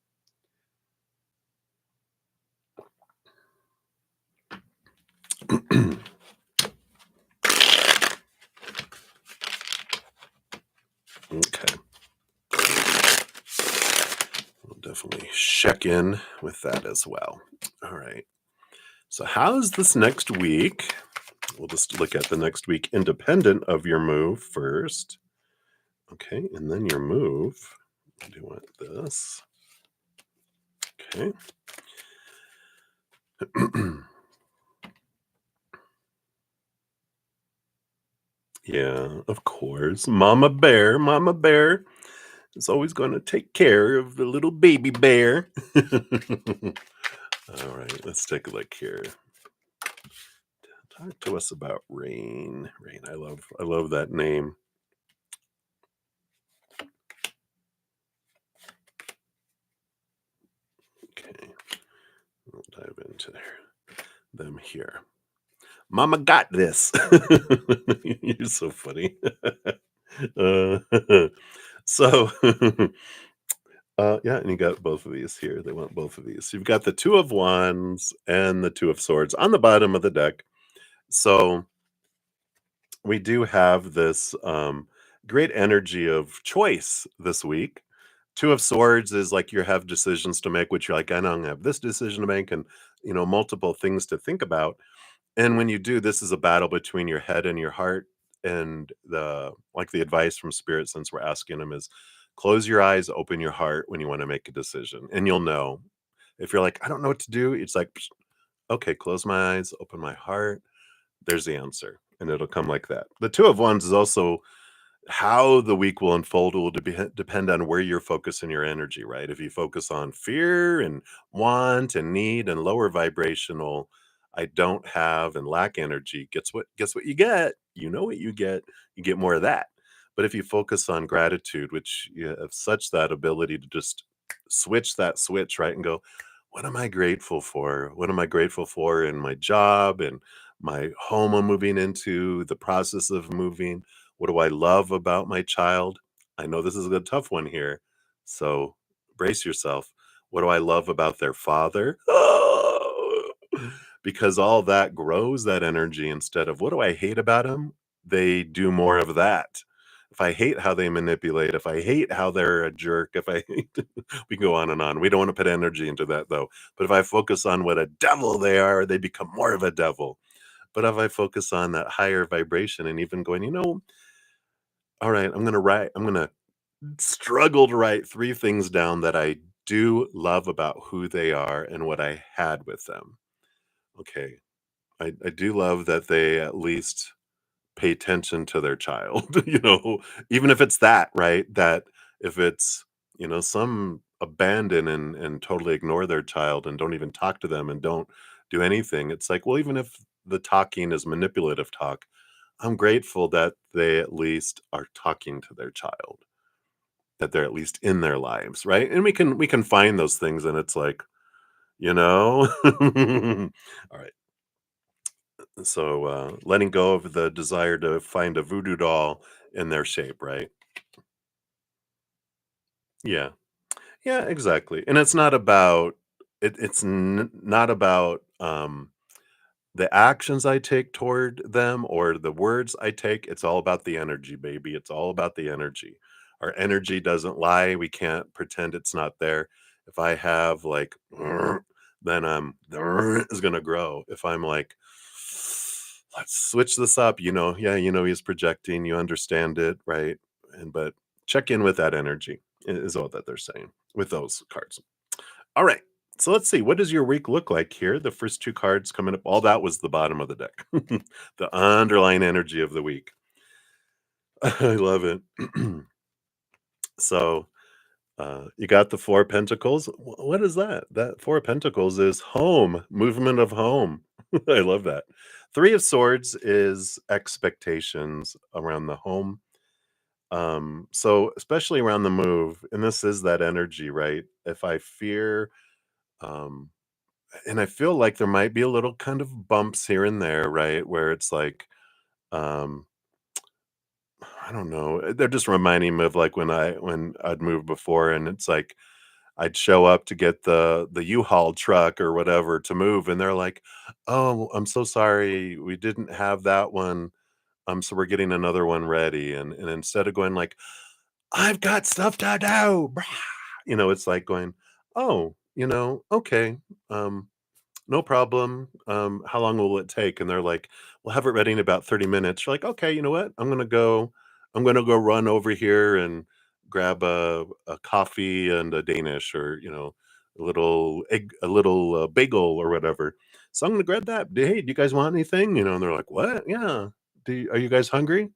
Okay. We'll definitely check in with that as well. All right. So, how's this next week? We'll just look at the next week independent of your move first. Okay. And then your move. I do want this. Okay. Yeah, of course. Mama bear is always going to take care of the little baby bear. All right, let's take a look here. Talk to us about Rain. Rain, I love that name. Okay, we'll dive into them here. Mama got this. You're so funny. uh, so, yeah, and you got both of these here. They want both of these. You've got the Two of Wands and the Two of Swords on the bottom of the deck. So we do have this great energy of choice this week. Two of Swords is like you have decisions to make, which you're like, I don't have this decision to make, and multiple things to think about. And when you do, this is a battle between your head and your heart. And the advice from spirit, since we're asking them, is close your eyes, open your heart when you want to make a decision, and you'll know. If you're like, I don't know what to do, it's like, psh, okay, close my eyes, open my heart. There's the answer, and it'll come like that. The Two of Wands is also how the week will unfold will depend on where you're focusing your energy, right? If you focus on fear and want and need and lower vibrational, I don't have and lack energy, guess what you get? You know what you get. You get more of that. But if you focus on gratitude, which you have such that ability to just switch that switch, right? And go, what am I grateful for? What am I grateful for in my job and my home I'm moving into, the process of moving? What do I love about my child? I know this is a tough one here, so brace yourself. What do I love about their father? Because all that grows that energy instead of what do I hate about him? They do more of that. If I hate how they manipulate, if I hate how they're a jerk, if I hate we can go on and on. We don't want to put energy into that though. But if I focus on what a devil they are, they become more of a devil. But if I focus on that higher vibration and even going, all right, I'm going to struggle to write three things down that I do love about who they are and what I had with them. Okay. I do love that they at least pay attention to their child, even if it's that, right? That if it's, some abandon and totally ignore their child and don't even talk to them and don't do anything. It's like, well, even if the talking is manipulative talk, I'm grateful that they at least are talking to their child, that they're at least in their lives, right? And we can find those things and it's like, you know. All right. So, letting go of the desire to find a voodoo doll in their shape, right? Yeah. Yeah, exactly. And it's not about not about, the actions I take toward them or the words I take. It's all about the energy, baby. It's all about the energy. Our energy doesn't lie. We can't pretend it's not there. If I have like, then is gonna grow. If I'm like, let's switch this up, yeah, he's projecting, you understand it, right? But check in with that energy is all that they're saying with those cards. All right. So let's see. What does your week look like here? The first two cards coming up. All that was the bottom of the deck. The underlying energy of the week. I love it. So you got the Four of Pentacles. What is that? That Four of Pentacles is home, movement of home. I love that. Three of Swords is expectations around the home. So especially around the move, and this is that energy, right? If I fear, um, and I feel like there might be a little kind of bumps here and there, right? Where it's like, um, I don't know. They're just reminding me of like when I'd moved before, and it's like I'd show up to get the U-Haul truck or whatever to move, and they're like, "Oh, I'm so sorry, we didn't have that one. So we're getting another one ready." And instead of going like, "I've got stuff to do," brah, it's like going, "Oh, okay. Um, no problem. How long will it take?" And they're like, "We'll have it ready in about 30 minutes." You're like, "Okay, you know what? I'm gonna go run over here and grab a coffee and a Danish or, a little egg, a little bagel or whatever. So I'm gonna grab that. Hey, do you guys want anything? And they're like, "What? Yeah. Are you guys hungry?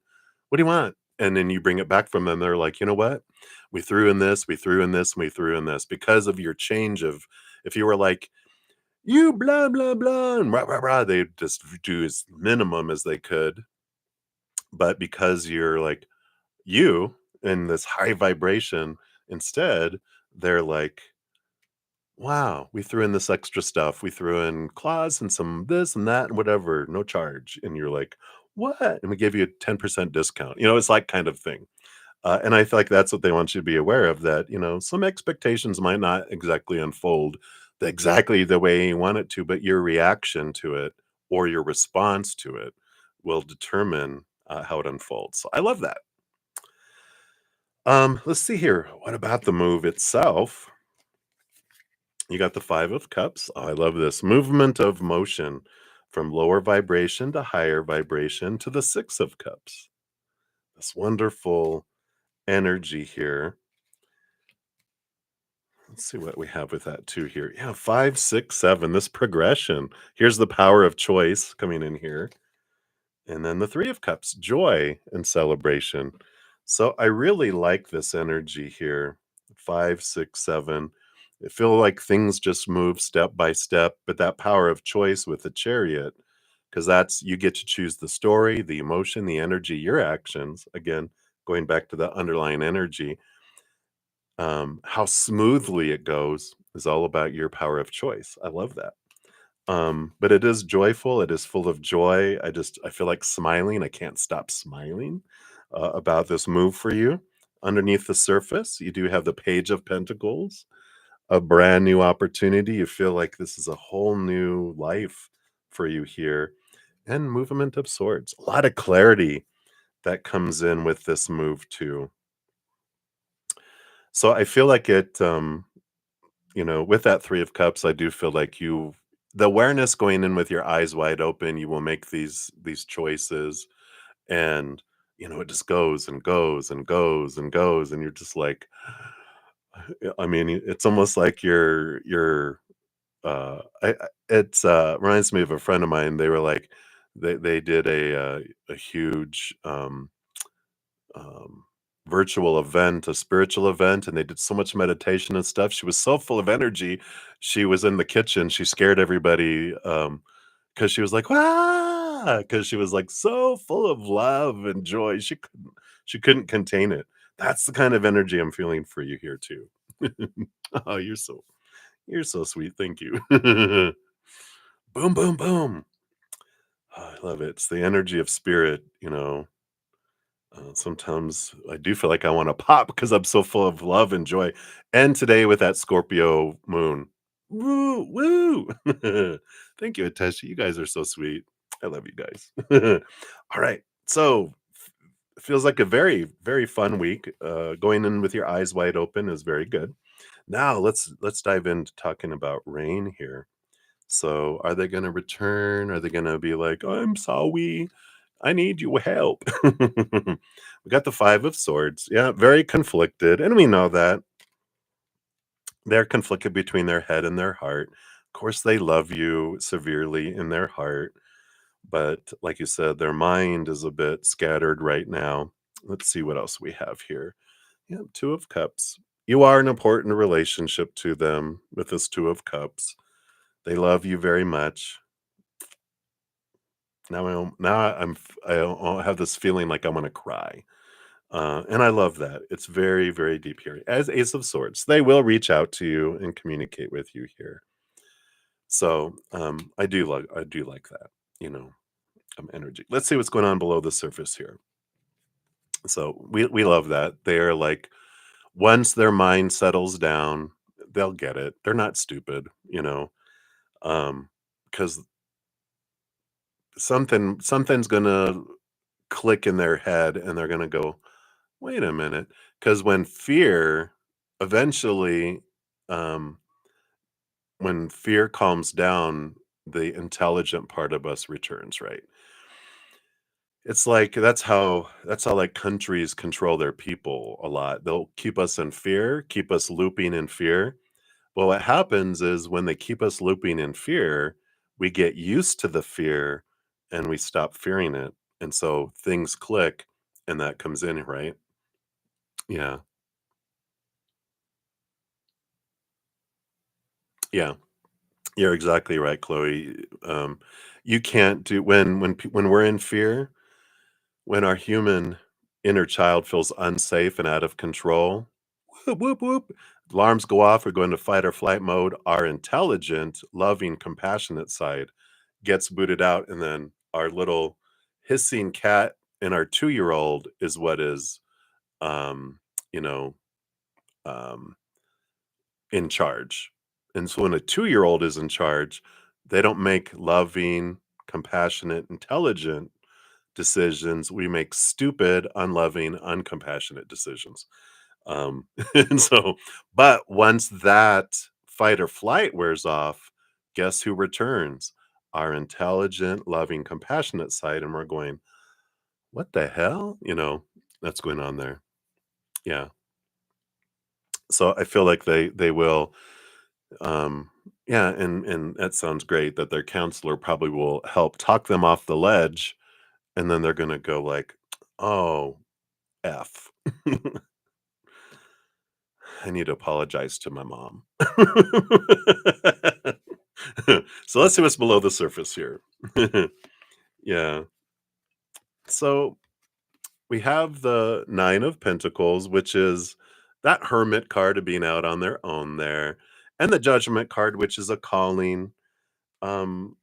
What do you want?" And then you bring it back from them. They're like, "You know what? We threw in this, we threw in this, we threw in this because of your change of." If you were like, "You blah blah blah," and rah rah rah, they just do as minimum as they could. But because you're like you in this high vibration instead, they're like, "Wow, we threw in this extra stuff. We threw in claws and some this and that and whatever, no charge." And you're like, "What?" And we gave you a 10% discount. It's like kind of thing. And I feel like that's what they want you to be aware of, that, some expectations might not exactly unfold exactly the way you want it to, but your reaction to it or your response to it will determine how it unfolds. So I love that. Let's see here. What about the move itself? You got the Five of Cups. Oh, I love this movement of motion from lower vibration to higher vibration to the Six of Cups. This wonderful energy here. Let's see what we have with that too here. Yeah, 5, 6, 7. This progression. Here's the power of choice coming in here. And then the Three of Cups, joy and celebration. So I really like this energy here. 5, 6, 7. I feel like things just move step by step, but that power of choice with the chariot, because that's you get to choose the story, the emotion, the energy, your actions. Again, going back to the underlying energy. How smoothly it goes is all about your power of choice. I love that. But it is joyful, it is full of joy. I feel like smiling. I can't stop smiling about this move for you. Underneath the surface, you do have the Page of Pentacles, a brand new opportunity. You feel like this is a whole new life for you here, and Movement of Swords. A lot of clarity that comes in with this move too. So I feel like with that 3 of Cups, I do feel like the awareness going in with your eyes wide open, you will make these choices, and, it just goes and goes and goes and goes, and you're just like, I mean, it's almost like it's, reminds me of a friend of mine. They were like, they did a huge, um, virtual event, a spiritual event, and they did so much meditation and stuff. She was so full of energy. She was in the kitchen. She scared everybody because she was like, "Ah!" Because she was like so full of love and joy. She couldn't contain it. That's the kind of energy I'm feeling for you here too. Oh, you're so sweet. Thank you. Boom, boom, boom. Oh, I love it. It's the energy of spirit. Sometimes I do feel like I wanna pop because I'm so full of love and joy, and today with that Scorpio moon. Woo, woo. Thank you, Ateshi, you guys are so sweet. I love you guys. Alright, so it feels like a very, very fun week. Going in with your eyes wide open is very good. Now let's dive into talking about rain here. So, are they gonna return? Are they gonna be like, "I'm sorry, I need your help." We got the 5 of Swords. Yeah, very conflicted, and we know that. They're conflicted between their head and their heart. Of course, they love you severely in their heart, but like you said, their mind is a bit scattered right now. Let's see what else we have here. Yeah, 2 of Cups. You are an important relationship to them with this 2 of Cups. They love you very much. Now I have this feeling like I wanna cry, and I love that. It's very, very deep here. As Ace of Swords, they will reach out to you and communicate with you here. So, I do like that, you know, energy. Let's see what's going on below the surface here. So, we love that. They're like, once their mind settles down, they'll get it. They're not stupid, because something's gonna click in their head, and they're gonna go, "Wait a minute," because eventually, um, when fear calms down, the intelligent part of us returns, right? It's like that's how, like, countries control their people a lot. They'll keep us in fear, keep us looping in fear. Well, what happens is when they keep us looping in fear, we get used to the fear and we stop fearing it. And so things click and that comes in, right? Yeah. Yeah. You're exactly right, Chloe. You can't do when we're in fear, when our human inner child feels unsafe and out of control, whoop, whoop, whoop, alarms go off. We're going to fight or flight mode. Our intelligent, loving, compassionate side gets booted out, and then our little hissing cat and our 2-year-old is what is, um, you know, um, in charge. And so when a 2-year-old is in charge, they don't make loving, compassionate, intelligent decisions. We make stupid, unloving, uncompassionate decisions. Um, and so, but once that fight or flight wears off, guess who returns? Our intelligent, loving, compassionate side. And we're going, what the hell? That's going on there. Yeah. So I feel like they will. Um, yeah, and that sounds great that their counselor probably will help talk them off the ledge, and then they're gonna go like, "Oh, F. I need to apologize to my mom." So let's see what's below the surface here. Yeah. So we have the 9 of Pentacles, which is that hermit card of being out on their own there, and the judgment card, which is a calling. Um,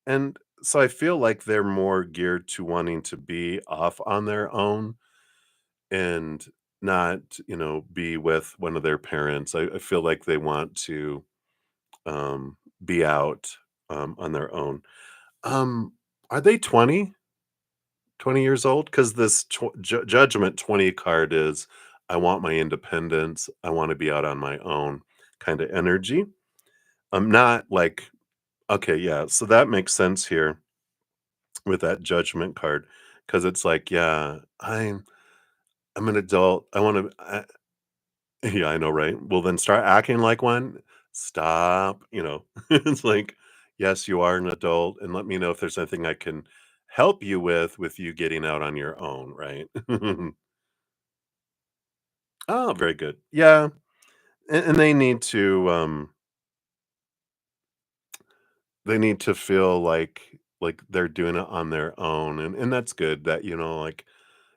and so I feel like they're more geared to wanting to be off on their own and not, be with one of their parents. I feel like they want to be out on their own. Um, are they 20 years old? Because this judgment 20 card is I want my independence. I want to be out on my own kind of energy. I'm not like, okay, yeah. So that makes sense here with that judgment card because it's like, yeah, I'm an adult. I want to, yeah, I know, right? Well, then start acting like one. Stop. It's like, yes, you are an adult, and let me know if there's anything I can help you with you getting out on your own, right? Oh, very good. Yeah, and they need to feel like they're doing it on their own, and that's good that like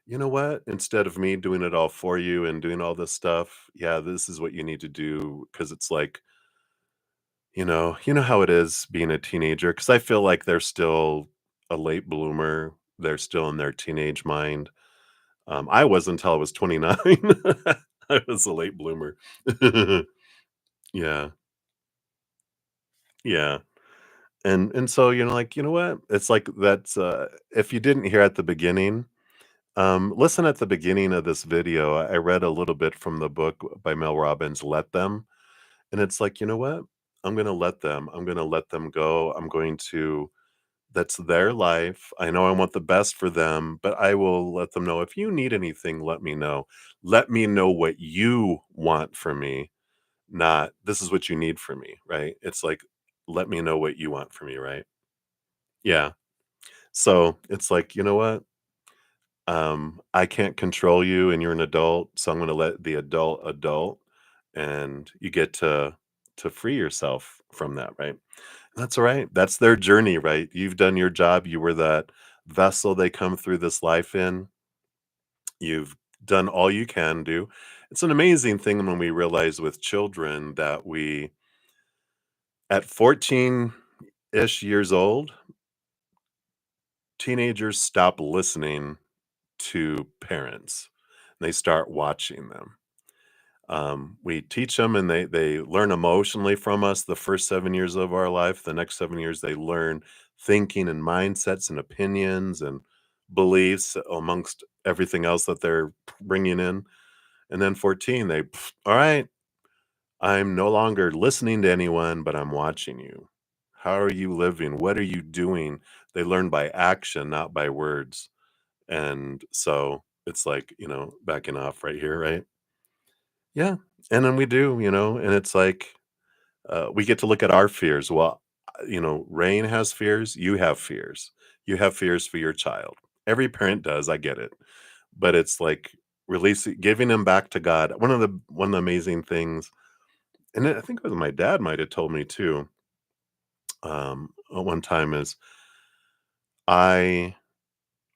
you know what? Instead of me doing it all for you and doing all this stuff, yeah, this is what you need to do because it's like you know how it is being a teenager. Because I feel like they're still a late bloomer. They're still in their teenage mind. I was until I was 29. I was a late bloomer. Yeah, yeah. And so, like, you know what? It's like that's, if you didn't hear at the beginning, listen at the beginning of this video. I read a little bit from the book by Mel Robbins, Let Them. And it's like, you know what? I'm going to let them. I'm going to let them go. That's their life. I know I want the best for them, but I will let them know if you need anything, let me know. Let me know what you want from me, not this is what you need from me, right? It's like, let me know what you want from me, right? Yeah. So it's like, you know what? I can't control you and you're an adult, so I'm going to let the adult and you get to free yourself from that, right? That's all right. That's their journey, right? You've done your job. You were that vessel they come through this life in. You've done all you can do. It's an amazing thing when we realize with children that at 14-ish years old, teenagers stop listening to parents. They start watching them. We teach them and they learn emotionally from us the first 7 years of our life. The next 7 years, they learn thinking and mindsets and opinions and beliefs amongst everything else that they're bringing in. And then 14, all right, I'm no longer listening to anyone, but I'm watching you. How are you living? What are you doing? They learn by action, not by words. And so it's like, backing off right here, right? Yeah, and then we do, and it's like, we get to look at our fears. Well, Rain has fears, you have fears. You have fears for your child. Every parent does, I get it. But it's like releasing giving them back to God. One of the amazing things, and I think it was my dad might have told me too, at one time is I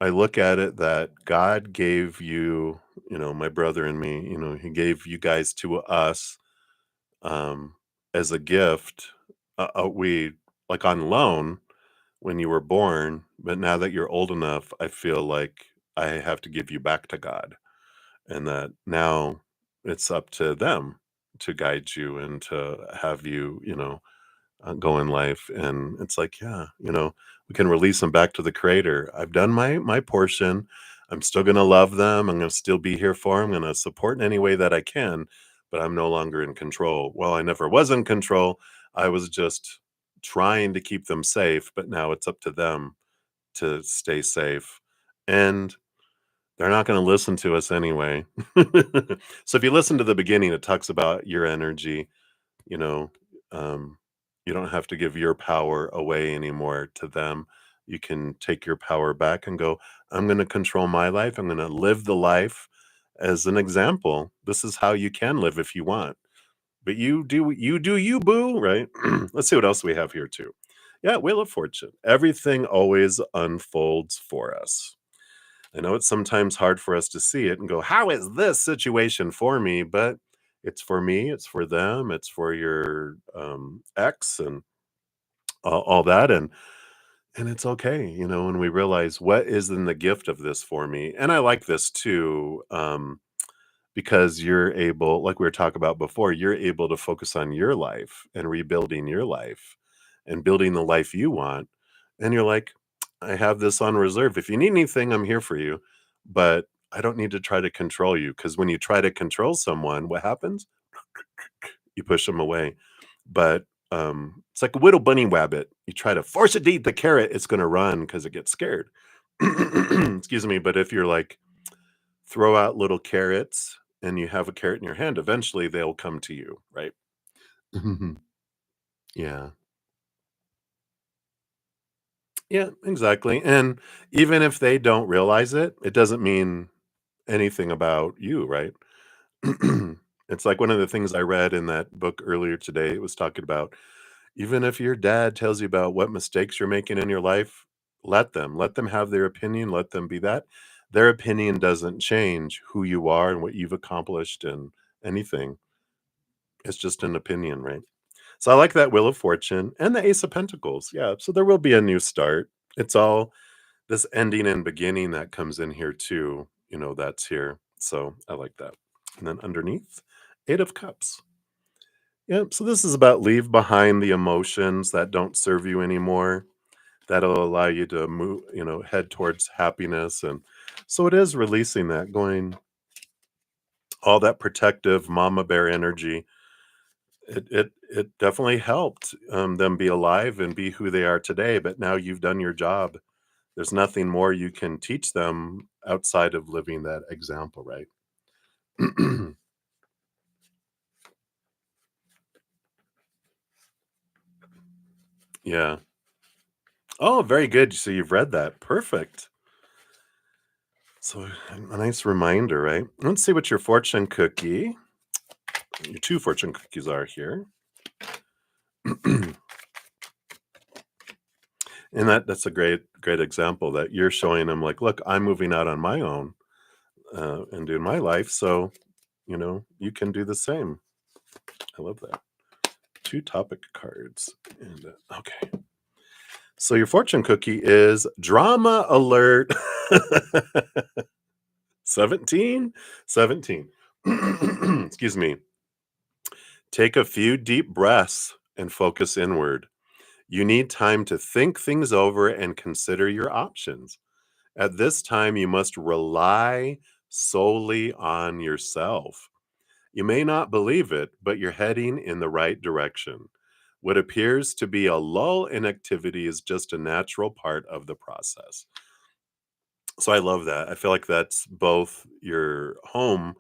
I look at it that God gave you, my brother and me, he gave you guys to us um, as a gift. We like on loan when you were born, but now that you're old enough, I feel like I have to give you back to God, and that now it's up to them to guide you and to have you, go in life. And it's like, yeah, we can release them back to the Creator. I've done my portion. I'm still gonna love them. I'm gonna still be here for them. I'm gonna support in any way that I can, but I'm no longer in control. Well, I never was in control. I was just trying to keep them safe, but now it's up to them to stay safe. And they're not going to listen to us anyway. So if you listen to the beginning, it talks about your energy, you know, um, you don't have to give your power away anymore to them. You can take your power back and go, I'm going to control my life. I'm going to live the life as an example. This is how you can live if you want. But you, boo, right? Let's see what else we have here, too. Yeah, Wheel of Fortune. Everything always unfolds for us. I know it's sometimes hard for us to see it and go, how is this situation for me? But It's for me, it's for them, it's for your ex and all that. And it's okay, when we realize what is in the gift of this for me. And I like this too. Because you're able, like we were talking about before, you're able to focus on your life and rebuilding your life and building the life you want. And you're like, I have this on reserve. If you need anything, I'm here for you. But I don't need to try to control you, because when you try to control someone, what happens? You push them away. But it's like a little bunny rabbit. You try to force it to eat the carrot, it's going to run because it gets scared. Excuse me. But if you're like, throw out little carrots and you have a carrot in your hand, eventually they'll come to you, right? Mhm. Yeah. Yeah, exactly. And even if they don't realize it, it doesn't mean anything about you, right? It's like one of the things I read in that book earlier today. It was talking about, even if your dad tells you about what mistakes you're making in your life, let them have their opinion, let them be that. Their opinion doesn't change who you are and what you've accomplished and anything. It's just an opinion, right? So I like that Wheel of Fortune and the Ace of Pentacles. Yeah. So there will be a new start. It's all this ending and beginning that comes in here too. That's here. So I like that. And then underneath, Eight of Cups. Yep. So this is about leave behind the emotions that don't serve you anymore. That'll allow you to move, head towards happiness. And so it is releasing that, going all that protective mama bear energy. It definitely helped, them be alive and be who they are today, but now you've done your job. There's nothing more you can teach them outside of living that example, right? Yeah. Oh, very good. So you've read that. Perfect. So a nice reminder, right? Let's see what your fortune cookie, your 2 fortune cookies are here. And that's a great example that you're showing them, like, "Look, I'm moving out on my own, and doing my life, so, you can do the same." I love that. 2 topic cards, and, okay. So your fortune cookie is drama alert. 17? 17. Excuse me. Take a few deep breaths and focus inward. You need time to think things over and consider your options. At this time, you must rely solely on yourself. You may not believe it, but you're heading in the right direction. What appears to be a lull in activity is just a natural part of the process. So I love that. I feel like that's both your home,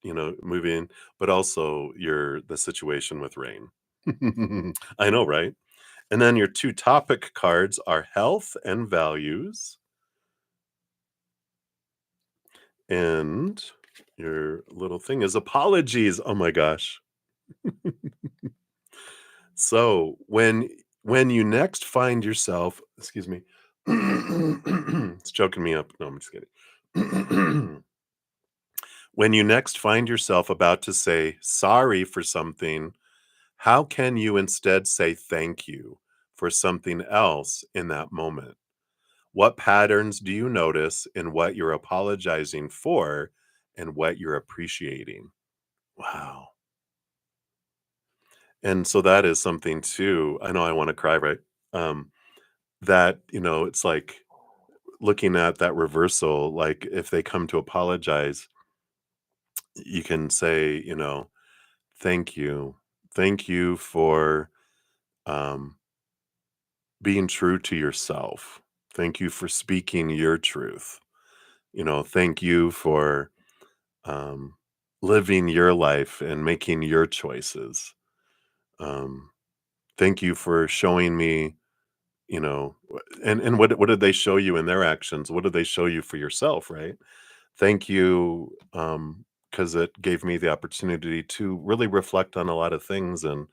moving, but also the situation with rain. I know, right? And then your 2 topic cards are health and values, and your little thing is apologies. Oh my gosh. So when you next find yourself, excuse me, it's choking me up. No, I'm just kidding. When you next find yourself about to say sorry for something, how can you instead say thank you for something else in that moment? What patterns do you notice in what you're apologizing for and what you're appreciating? Wow. And so that is something too. I know I want to cry, right? Um, that, it's like looking at that reversal, like if they come to apologize, you can say, thank you. Thank you for um, being true to yourself. Thank you for speaking your truth. Thank you for um, living your life and making your choices. Um, Thank you for showing me, and what did they show you in their actions? What did they show you for yourself, right? Thank you, because it gave me the opportunity to really reflect on a lot of things. And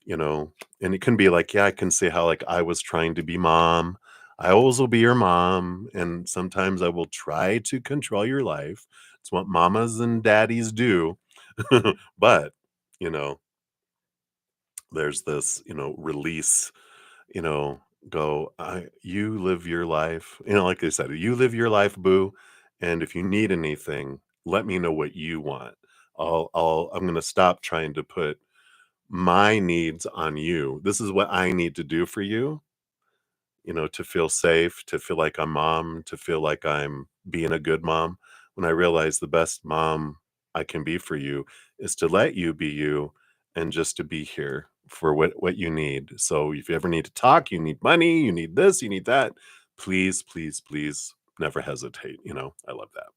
it can be like, yeah, I can see how, like, I was trying to be mom. I always will be your mom, and sometimes I will try to control your life. It's what mamas and daddies do. But, you know, there's this, release, you know, you live your life, like they said, you live your life, boo. And if you need anything, let me know what you want. I'm going to stop trying to put my needs on you. This is what I need to do for you, to feel safe, to feel like I'm mom, to feel like I'm being a good mom. When I realize the best mom I can be for you is to let you be you and just to be here for what you need. So if you ever need to talk, you need money, you need this, you need that, please, please, please never hesitate. I love that.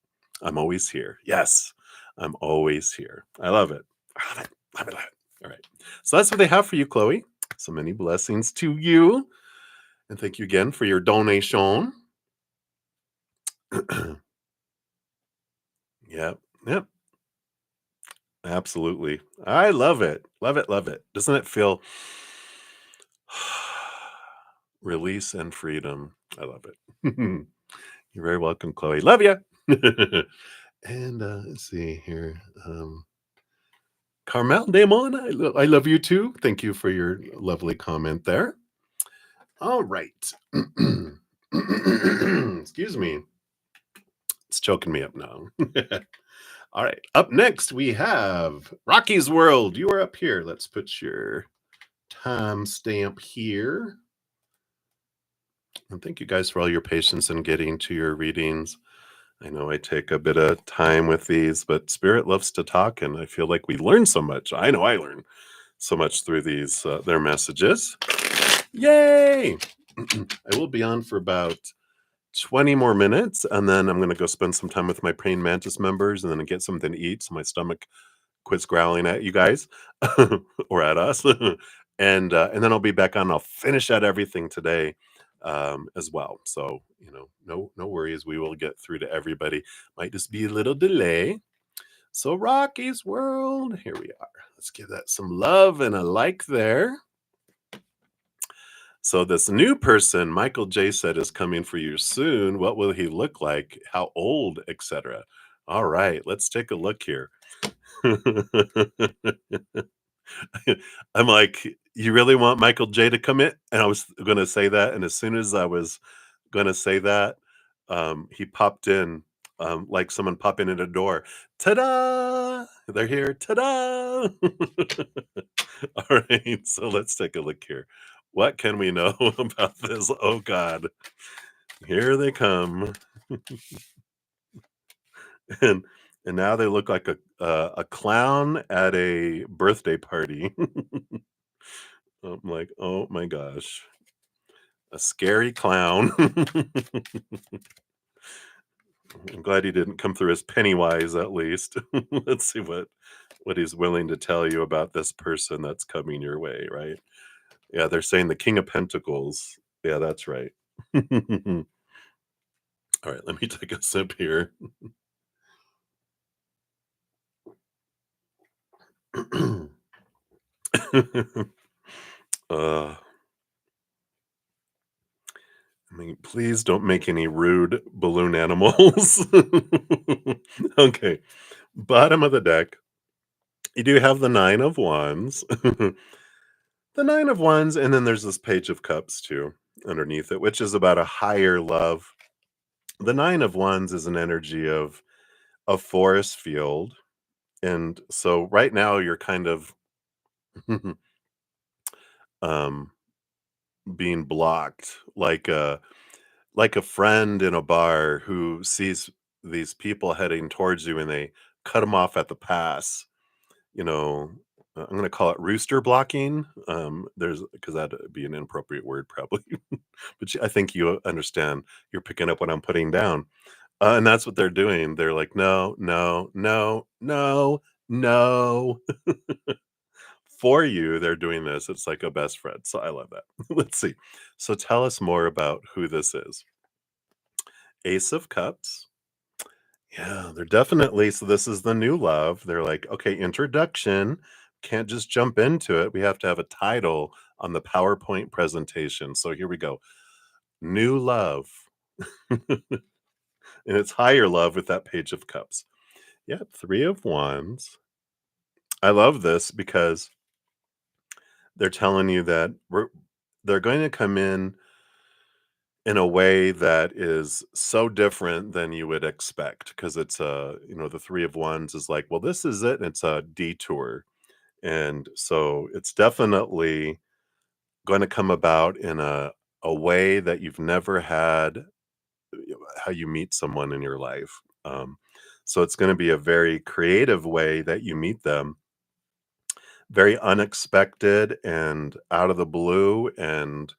I'm always here. Yes, I'm always here. I love it. I love it. Love it. Love it. All right. So that's what they have for you, Chloe. So many blessings to you. And thank you again for your donation. Yep. Yep. Absolutely. I love it. Love it. Love it. Doesn't it feel release and freedom? I love it. You're very welcome, Chloe. Love you. And let's see here. Carmel Damon, I love you too. Thank you for your lovely comment there. All right. Excuse me. It's choking me up now. All right. Up next, we have Rocky's World. You are up here. Let's put your timestamp here. And thank you guys for all your patience in getting to your readings. I know I take a bit of time with these, but Spirit loves to talk, and I feel like we learn so much. I know I learn so much through these, their messages. Yay! I will be on for about 20 more minutes, and then I'm going to go spend some time with my Praying Mantis members and then get something to eat so my stomach quits growling at you guys or at us. And then I'll be back on. I'll finish out everything today as well. So, no worries. We will get through to everybody. Might just be a little delay. So Rocky's World, here we are. Let's give that some love and a like there. So this new person, Michael J said, is coming for you soon. What will he look like? How old, etc. All right, let's take a look here. I'm like, you really want Michael J to come in? And I was going to say that. And as soon as I was going to say that, he popped in like someone popping in a door. Ta-da! They're here. Ta-da! All right. So let's take a look here. What can we know about this? Oh, God. Here they come. and and now they look like a clown at a birthday party. I'm like, oh my gosh, a scary clown. I'm glad he didn't come through as Pennywise, at least. Let's see what he's willing to tell you about this person that's coming your way, right? Yeah, they're saying the King of Pentacles. Yeah, that's right. All right, let me take a sip here. uh, please don't make any rude balloon animals. Okay, bottom of the deck, you do have the Nine of Wands. The Nine of Wands, and then there's this Page of Cups too underneath it, which is about a higher love. The Nine of Wands is an energy of a forest field, and so right now you're kind of um, being blocked, like a friend in a bar who sees these people heading towards you and they cut them off at the pass. You know, I'm going to call it rooster blocking. There's because that'd be an inappropriate word probably, but I think you understand. You're picking up what I'm putting down, and that's what they're doing. They're like, no, no, no, no, no. For you, they're doing this. It's like a best friend. So I love that. Let's see. So tell us more about who this is. Ace of Cups. Yeah, they're definitely so this is the new love. They're like, "Okay, introduction. Can't just jump into it. We have to have a title on the PowerPoint presentation." So here we go. New love. And it's higher love with that Page of Cups. Yep, 3 of Wands. I love this because they're telling you that they're going to come in a way that is so different than you would expect because it's a the three of wands is like, well, this is it, and it's a detour. And so it's definitely going to come about in a way that you've never had, how you meet someone in your life. So it's going to be a very creative way that you meet them, very unexpected and out of the blue, and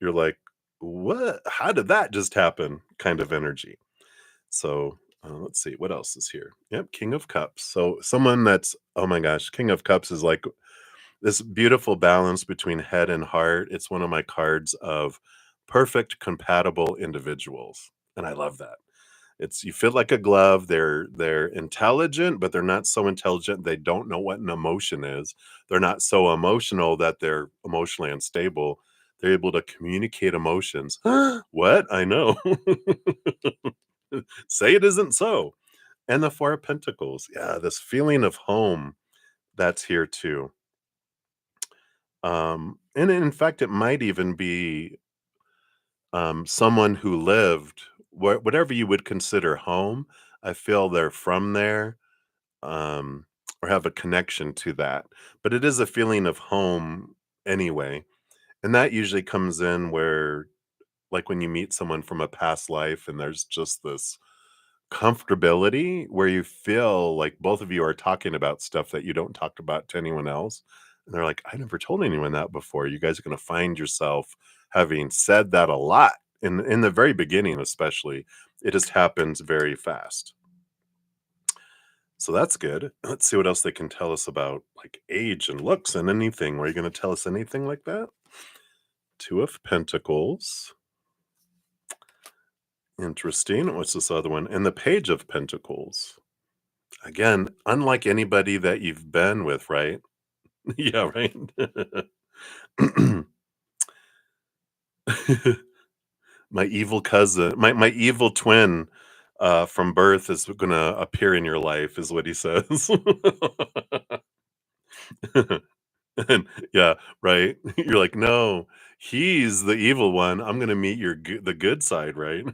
you're like, what, how did that just happen, kind of energy. So let's see what else is here. Yep, King of Cups. So someone that's, oh my gosh, King of Cups is like this beautiful balance between head and heart. It's one of my cards of perfect compatible individuals, and I love that. It's, you fit like a glove. They're intelligent, but they're not so intelligent they don't know what an emotion is. They're not so emotional that they're emotionally unstable. They're able to communicate emotions. What? I know. Say it isn't so. And the Four of Pentacles. Yeah, this feeling of home that's here too. And in fact, it might even be someone who lived whatever you would consider home. I feel they're from there, um, or have a connection to that. But it is a feeling of home anyway. And that usually comes in where, like, when you meet someone from a past life and there's just this comfortability where you feel like both of you are talking about stuff that you don't talk about to anyone else. And they're like, I never told anyone that before. You guys are going to find yourself having said that a lot in the very beginning, especially. It just happens very fast. So that's good. Let's see what else they can tell us about like age and looks and anything. Were you going to tell us anything like that? Two of Pentacles. Interesting. What's this other one? And the Page of Pentacles. Again, unlike anybody that you've been with, right? Yeah, right? My evil cousin, my evil twin, from birth is gonna appear in your life, is what he says. And yeah, right? You're like, "No, he's the evil one. I'm gonna meet the good side," right?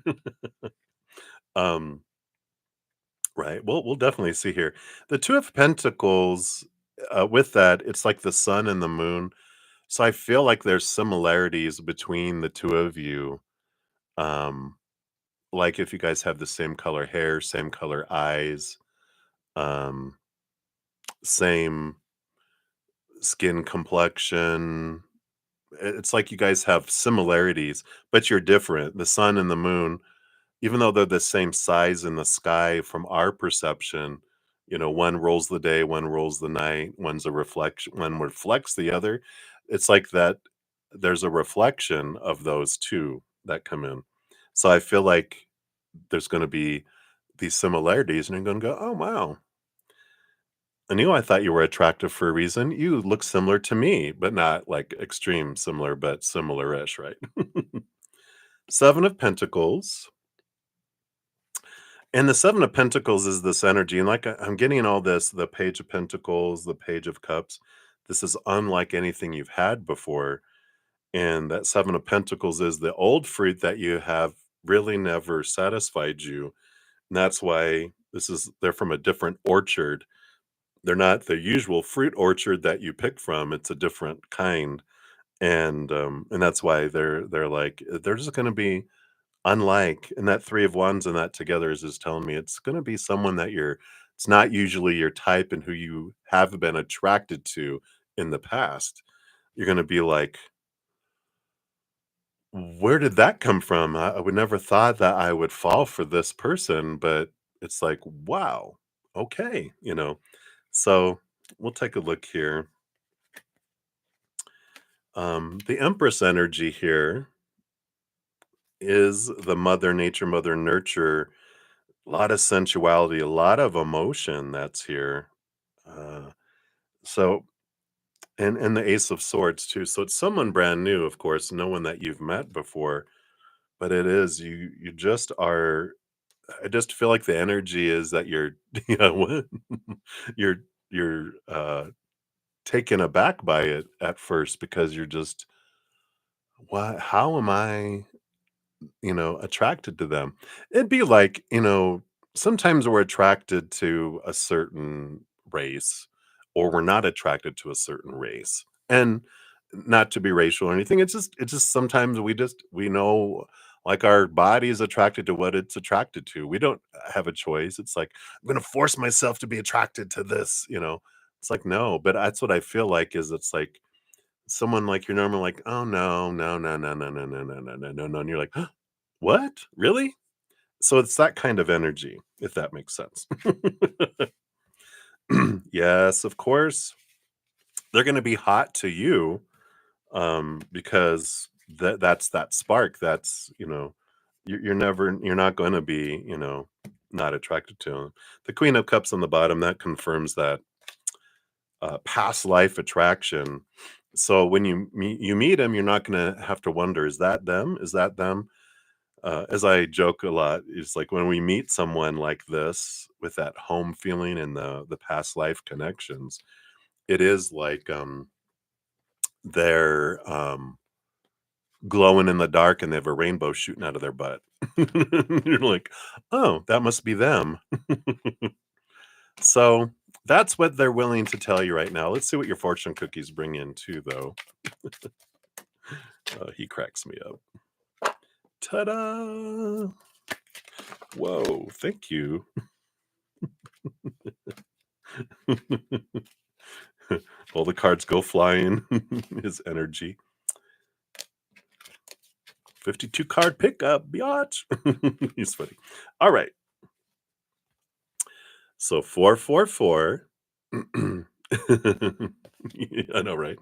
Um, right. Well, we'll definitely see here. The Two of Pentacles, with that, it's like the sun and the moon. So I feel like there's similarities between the two of you. Um, like if you guys have the same color hair, same color eyes, um, same skin complexion. It's like you guys have similarities, but you're different. The sun and the moon, even though they're the same size in the sky from our perception, one rolls the day, one rolls the night, one's a reflection, one reflects the other. It's like that there's a reflection of those two that come in. So I feel like there's going to be these similarities, and you're going to go, oh, wow. I knew I thought you were attractive for a reason. You look similar to me, but not like extreme similar, but similar-ish, right? Seven of Pentacles. And the Seven of Pentacles is this energy, and like I'm getting all this, the Page of Pentacles, the Page of Cups. This is unlike anything you've had before. And that Seven of Pentacles is the old fruit that you have really never satisfied you. And that's why they're from a different orchard. They're not the usual fruit orchard that you pick from. It's a different kind. And that's why they're like, they're just gonna be unlike, and that Three of Wands and that together is just telling me it's gonna be someone that it's not usually your type and who you have been attracted to in the past. You're gonna be like, where did that come from? I would never thought that I would fall for this person, but it's like, wow, okay. So we'll take a look here. The Empress energy here is the Mother Nature, Mother Nurture. A lot of sensuality, a lot of emotion that's here. Uh, so and the Ace of Swords too. So it's someone brand new, of course, no one that you've met before, but it is you just are. I just feel like the energy is that you're yeah, what? You're you're taken aback by it at first because you're just, "What? How am I, attracted to them?" It'd be like, sometimes we're attracted to a certain race or we're not attracted to a certain race. And not to be racial or anything, it's just sometimes we know, like, our body is attracted to what it's attracted to. We don't have a choice. It's like, I'm gonna force myself to be attracted to this. It's like, no, but that's what I feel like is it's like someone like you're normal, like, oh no, no, no, no, no, no, no, no, no, no, no, no. And you're like, what? Really? So it's that kind of energy, if that makes sense. Yes, of course. They're gonna be hot to you, because that's that spark. You're not gonna be, not attracted to them. The Queen of Cups on the bottom, that confirms that past life attraction. So when you meet them, you're not gonna have to wonder, is that them? Is that them? As I joke a lot, it's like when we meet someone like this with that home feeling and the past life connections, it is like they're glowing in the dark and they have a rainbow shooting out of their butt. You're like, oh, that must be them. So that's what they're willing to tell you right now. Let's see what your fortune cookies bring in too, though. He cracks me up. Ta-da! Whoa, thank you. All the cards go flying. His energy. 52 card pickup, biatch. He's funny. All right. So 444. I know, right?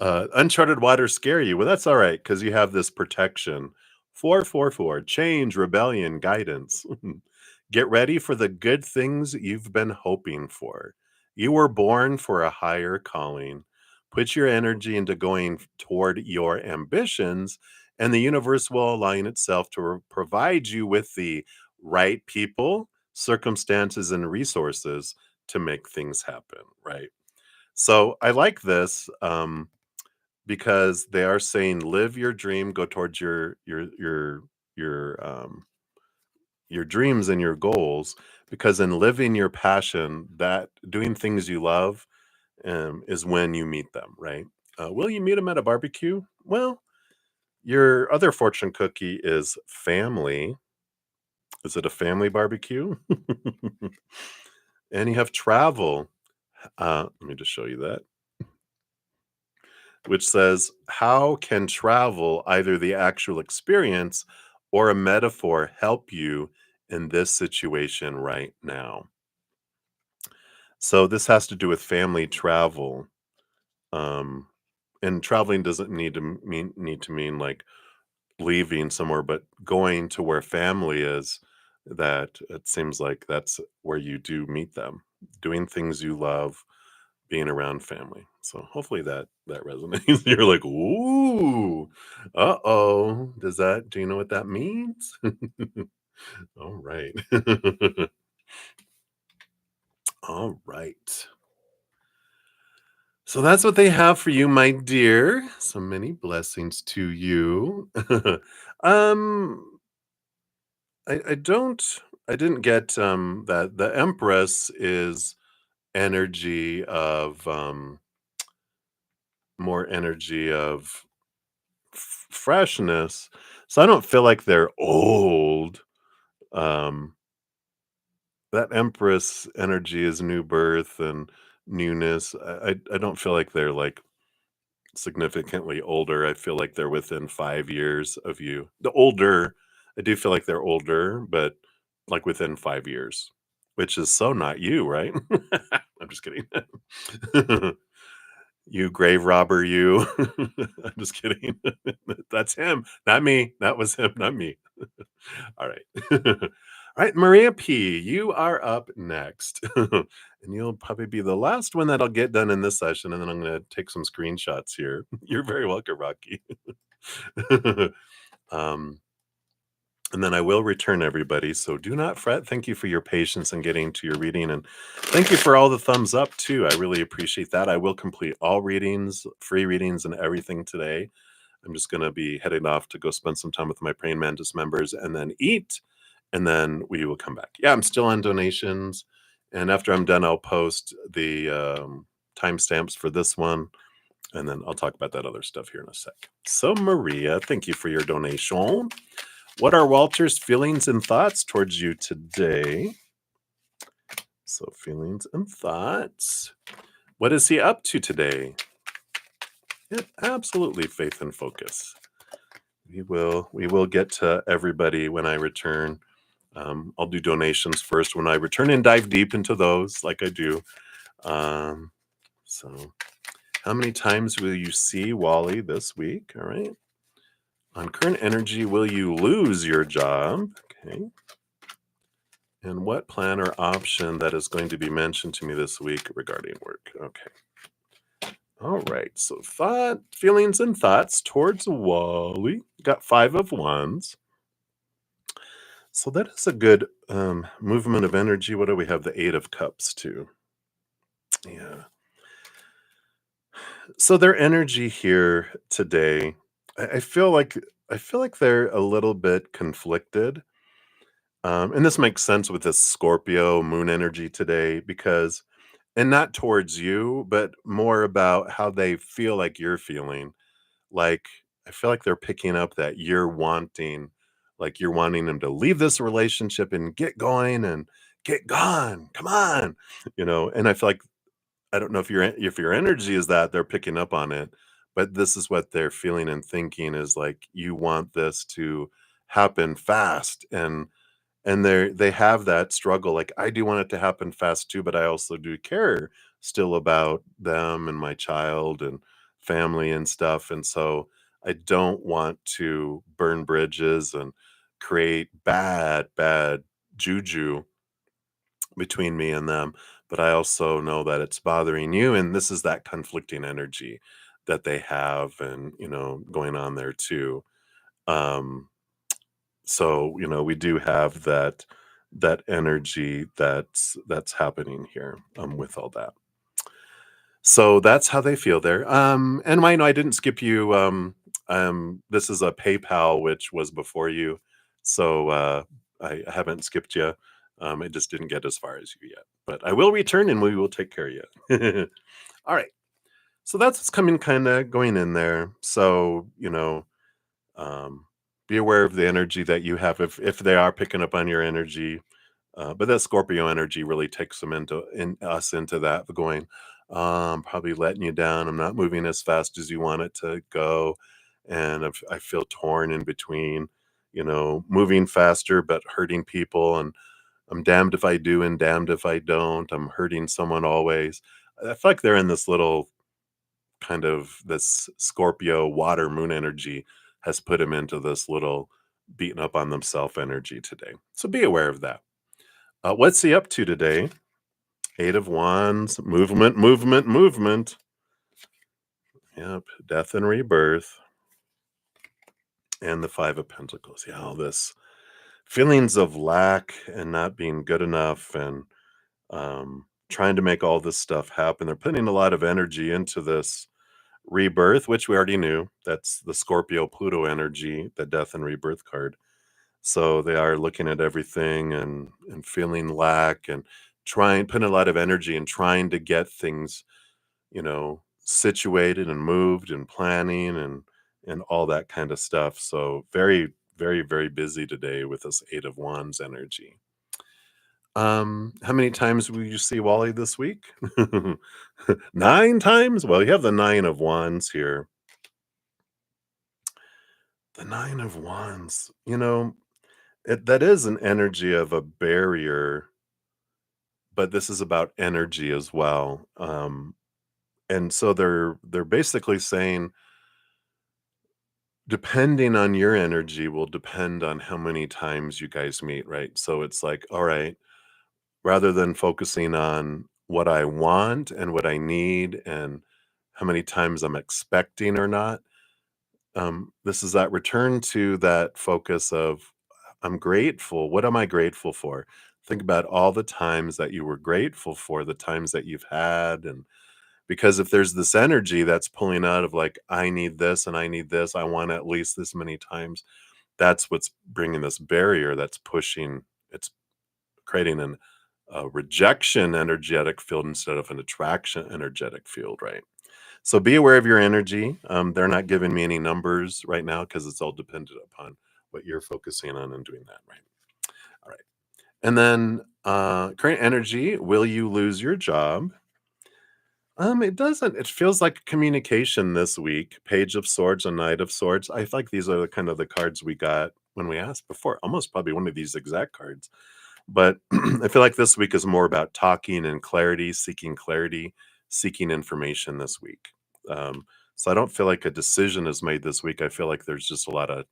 Uncharted waters scare you. Well, that's all right because you have this protection. 444, change, rebellion, guidance. Get ready for the good things you've been hoping for. You were born for a higher calling. Put your energy into going toward your ambitions, and the universe will align itself to provide you with the right people, circumstances, and resources to make things happen, right? So I like this because they are saying live your dream, go towards your your dreams and your goals. Because in living your passion, that doing things you love is when you meet them, right? Will you meet them at a barbecue? Well, your other fortune cookie is family. Is it a family barbecue? And you have travel. Let me just show you that, which says, how can travel, either the actual experience or a metaphor, help you in this situation right now? So this has to do with family travel. Um, and traveling doesn't need to mean like leaving somewhere, but going to where family is. That it seems like that's where you do meet them, doing things you love, being around family. So hopefully that resonates. You're like, ooh, uh-oh. Do you know what that means? All right. All right. So that's what they have for you, my dear. So many blessings to you. um, I didn't get that the Empress is energy of more energy of freshness. So I don't feel like they're old. Um, that Empress energy is new birth and newness. I don't feel like they're like significantly older. I feel like they're within 5 years of you. I do feel like they're older, but like within 5 years, which is so not you, right? I'm just kidding. You grave robber, you. I'm just kidding. That's him, not me. That was him, not me. All right. All right, Maria P, you are up next. And you'll probably be the last one that'll get done in this session. And then I'm going to take some screenshots here. You're very welcome, Rocky. um, and then I will return everybody. So do not fret. Thank you for your patience in getting to your reading. And thank you for all the thumbs up, too. I really appreciate that. I will complete all readings, free readings, and everything today. I'm just going to be heading off to go spend some time with my Praying Mantis members and then eat. And then we will come back. Yeah, I'm still on donations. And after I'm done, I'll post the timestamps for this one. And then I'll talk about that other stuff here in a sec. So, Maria, thank you for your donation. What are Walter's feelings and thoughts towards you today? So, feelings and thoughts. What is he up to today? Yep, absolutely, faith and focus. We will get to everybody when I return. I'll do donations first when I return and dive deep into those, like I do. So, how many times will you see Wally this week? All right. On current energy, will you lose your job? Okay. And what plan or option that is going to be mentioned to me this week regarding work? Okay. All right. So feelings and thoughts towards Wally. Got 5 of wands. So that is a good movement of energy. What do we have? The 8 of cups too. Yeah. So their energy here today, I feel like they're a little bit conflicted. And this makes sense with this Scorpio moon energy today because, and not towards you, but more about how they feel like you're feeling. Like, I feel like they're picking up that you're wanting them to leave this relationship and get going and get gone. Come on. And I feel like, I don't know if your energy is that they're picking up on it, but this is what they're feeling and thinking is like you want this to happen fast and they have that struggle, like, I do want it to happen fast too, but I also do care still about them and my child and family and stuff, and so I don't want to burn bridges and create bad juju between me and them, but I also know that it's bothering you, and this is that conflicting energy that they have and, going on there too. Um so, we do have that energy that's happening here, with all that. So that's how they feel there. And I know I didn't skip you. This is a PayPal, which was before you. So I haven't skipped you. It just didn't get as far as you yet. But I will return and we will take care of you. All right. So that's what's coming kind of going in there. So, um, be aware of the energy that you have if they are picking up on your energy. But that Scorpio energy really takes them into that going, probably letting you down. I'm not moving as fast as you want it to go. And I feel torn in between, moving faster, but hurting people. And I'm damned if I do and damned if I don't. I'm hurting someone always. I feel like they're in this little kind of this Scorpio water moon energy has put him into this little beating up on themselves energy today. So be aware of that. What's he up to today? 8 of Wands, movement, movement, movement. Yep, death and rebirth. And the 5 of Pentacles. Yeah, all this feelings of lack and not being good enough and trying to make all this stuff happen. They're putting a lot of energy into this rebirth, which we already knew. That's the Scorpio Pluto energy, the death and rebirth card. So they are looking at everything and feeling lack and putting a lot of energy and trying to get things, situated and moved and planning and all that kind of stuff. So very, very, very busy today with this 8 of Wands energy. How many times will you see Wally this week? 9 times? Well, you have the 9 of Wands here. The 9 of Wands, that is an energy of a barrier, but this is about energy as well. And so they're basically saying, depending on your energy will depend on how many times you guys meet, right? So it's like, all right, rather than focusing on what I want and what I need and how many times I'm expecting or not, this is that return to that focus of I'm grateful. What am I grateful for? Think about all the times that you were grateful for, the times that you've had. And because if there's this energy that's pulling out of like, I need this and I need this, I want at least this many times, that's what's bringing this barrier that's pushing, it's creating a rejection energetic field instead of an attraction energetic field, right? So be aware of your energy. They're not giving me any numbers right now because it's all dependent upon what you're focusing on and doing that, right? All right. And then current energy, will you lose your job? It doesn't. It feels like communication this week. Page of Swords and Knight of Swords. I feel like these are the kind of the cards we got when we asked before. Almost probably one of these exact cards. But I feel like this week is more about talking and clarity, seeking information this week. So I don't feel like a decision is made this week. I feel like there's just a lot of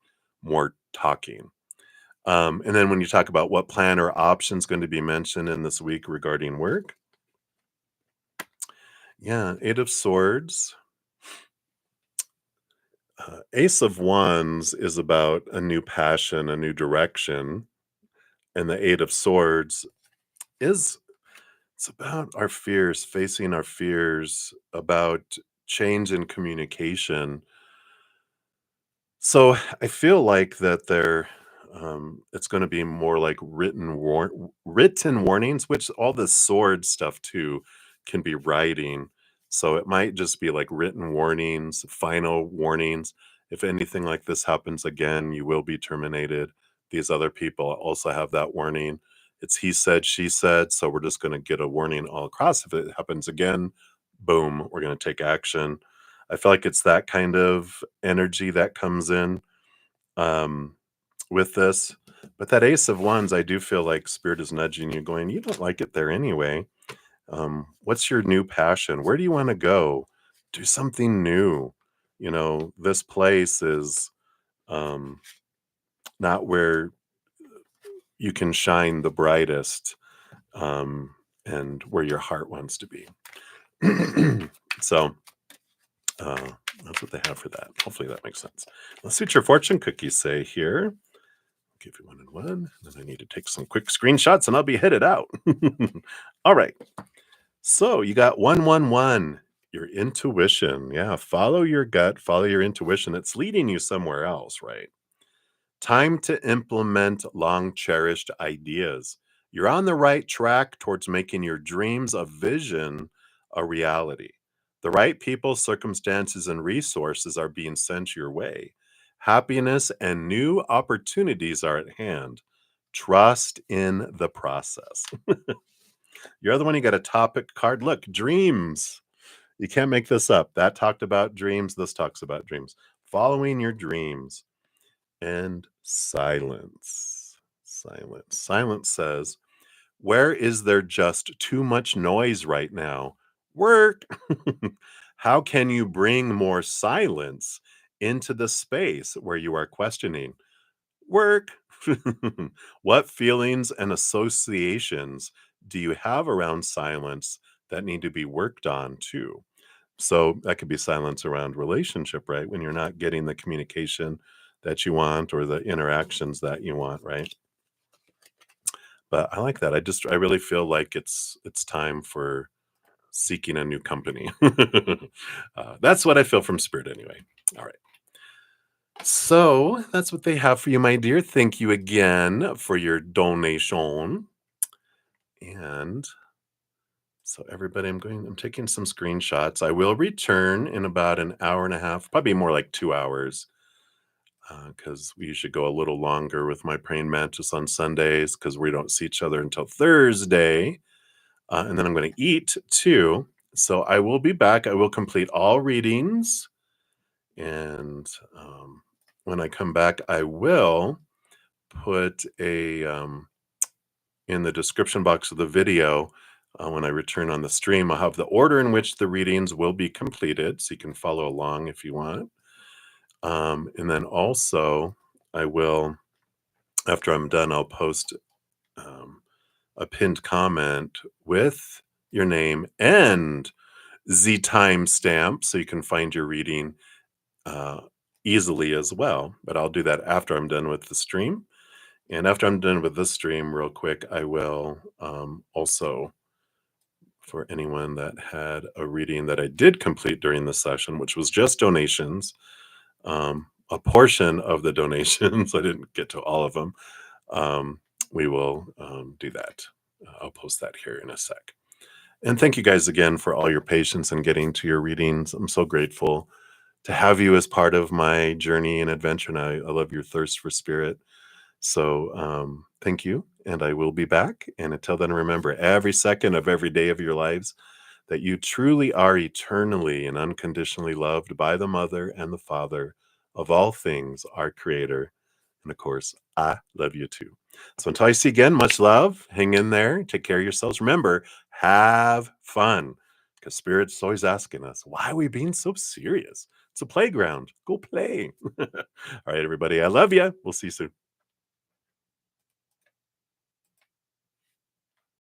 more talking. And then when you talk about what plan or options going to be mentioned in this week regarding work, yeah, Eight of Swords. Ace of Wands is about a new passion, a new direction. And the Eight of Swords is it's about our fears, facing our fears, about change in communication. So I feel like that it's going to be more like written warnings, which all the sword stuff too can be writing. So it might just be like written warnings, final warnings. If anything like this happens again, you will be terminated. These other people also have that warning. It's he said, she said. So we're just going to get a warning all across. If it happens again, boom, we're going to take action. I feel like it's that kind of energy that comes in um, with this. But that Ace of Wands, I do feel like Spirit is nudging you, going, you don't like it there anyway. What's your new passion? Where do you want to go? Do something new. You know, this place is um, not where you can shine the brightest um, and where your heart wants to be. So, Uh, that's what they have for that. Hopefully that makes sense. Let's see what your fortune cookies say here. Give you one and one. And then I need to take some quick screenshots and I'll be headed out. All right. So you got 111. Your intuition. Yeah. Follow your gut, follow your intuition. It's leading you somewhere else, right? Time to implement long cherished ideas. You're on the right track towards making your dreams of vision a reality. The right people, circumstances, and resources are being sent your way. Happiness and new opportunities are at hand. Trust in the process. Your other one, you got a topic card. Look, dreams. You can't make this up. That talked about dreams. This talks about dreams. Following your dreams. And silence. Silence. Silence says, where is there just too much noise right now? Work. How can you bring more silence into the space where you are questioning? Work. What feelings and associations do you have around silence that need to be worked on too? So that could be silence around relationship, right? When you're not getting the communication that you want or the interactions that you want, right? But I like that. I really feel like it's time for seeking a new company. That's what I feel from Spirit anyway. All right. So that's what they have for you, my dear. Thank you again for your donation. And so everybody, I'm taking some screenshots. I will return in about an hour and a half, probably more like 2 hours, because we usually go a little longer with my praying mantis on Sundays because we don't see each other until Thursday. And then I'm going to eat too. So I will be back. I will complete all readings. And when I come back, I will put in the description box of the video. When I return on the stream, I'll have the order in which the readings will be completed. So you can follow along if you want. And then also, I will, after I'm done, I'll post a pinned comment with your name and the timestamp so you can find your reading easily as well. But I'll do that after I'm done with the stream. And after I'm done with this stream, real quick, I will also, for anyone that had a reading that I did complete during the session, which was just donations, a portion of the donations, I didn't get to all of them, we will do that. I'll post that here in a sec. And thank you guys again for all your patience in getting to your readings. I'm so grateful to have you as part of my journey and adventure. And I love your thirst for spirit. So thank you. And I will be back. And until then, remember every second of every day of your lives that you truly are eternally and unconditionally loved by the Mother and the Father of all things, our Creator. And of course, I love you too. So until I see you again, much love. Hang in there. Take care of yourselves. Remember, have fun. Because Spirit's always asking us, why are we being so serious? It's a playground. Go play. All right, everybody. I love you. We'll see you soon.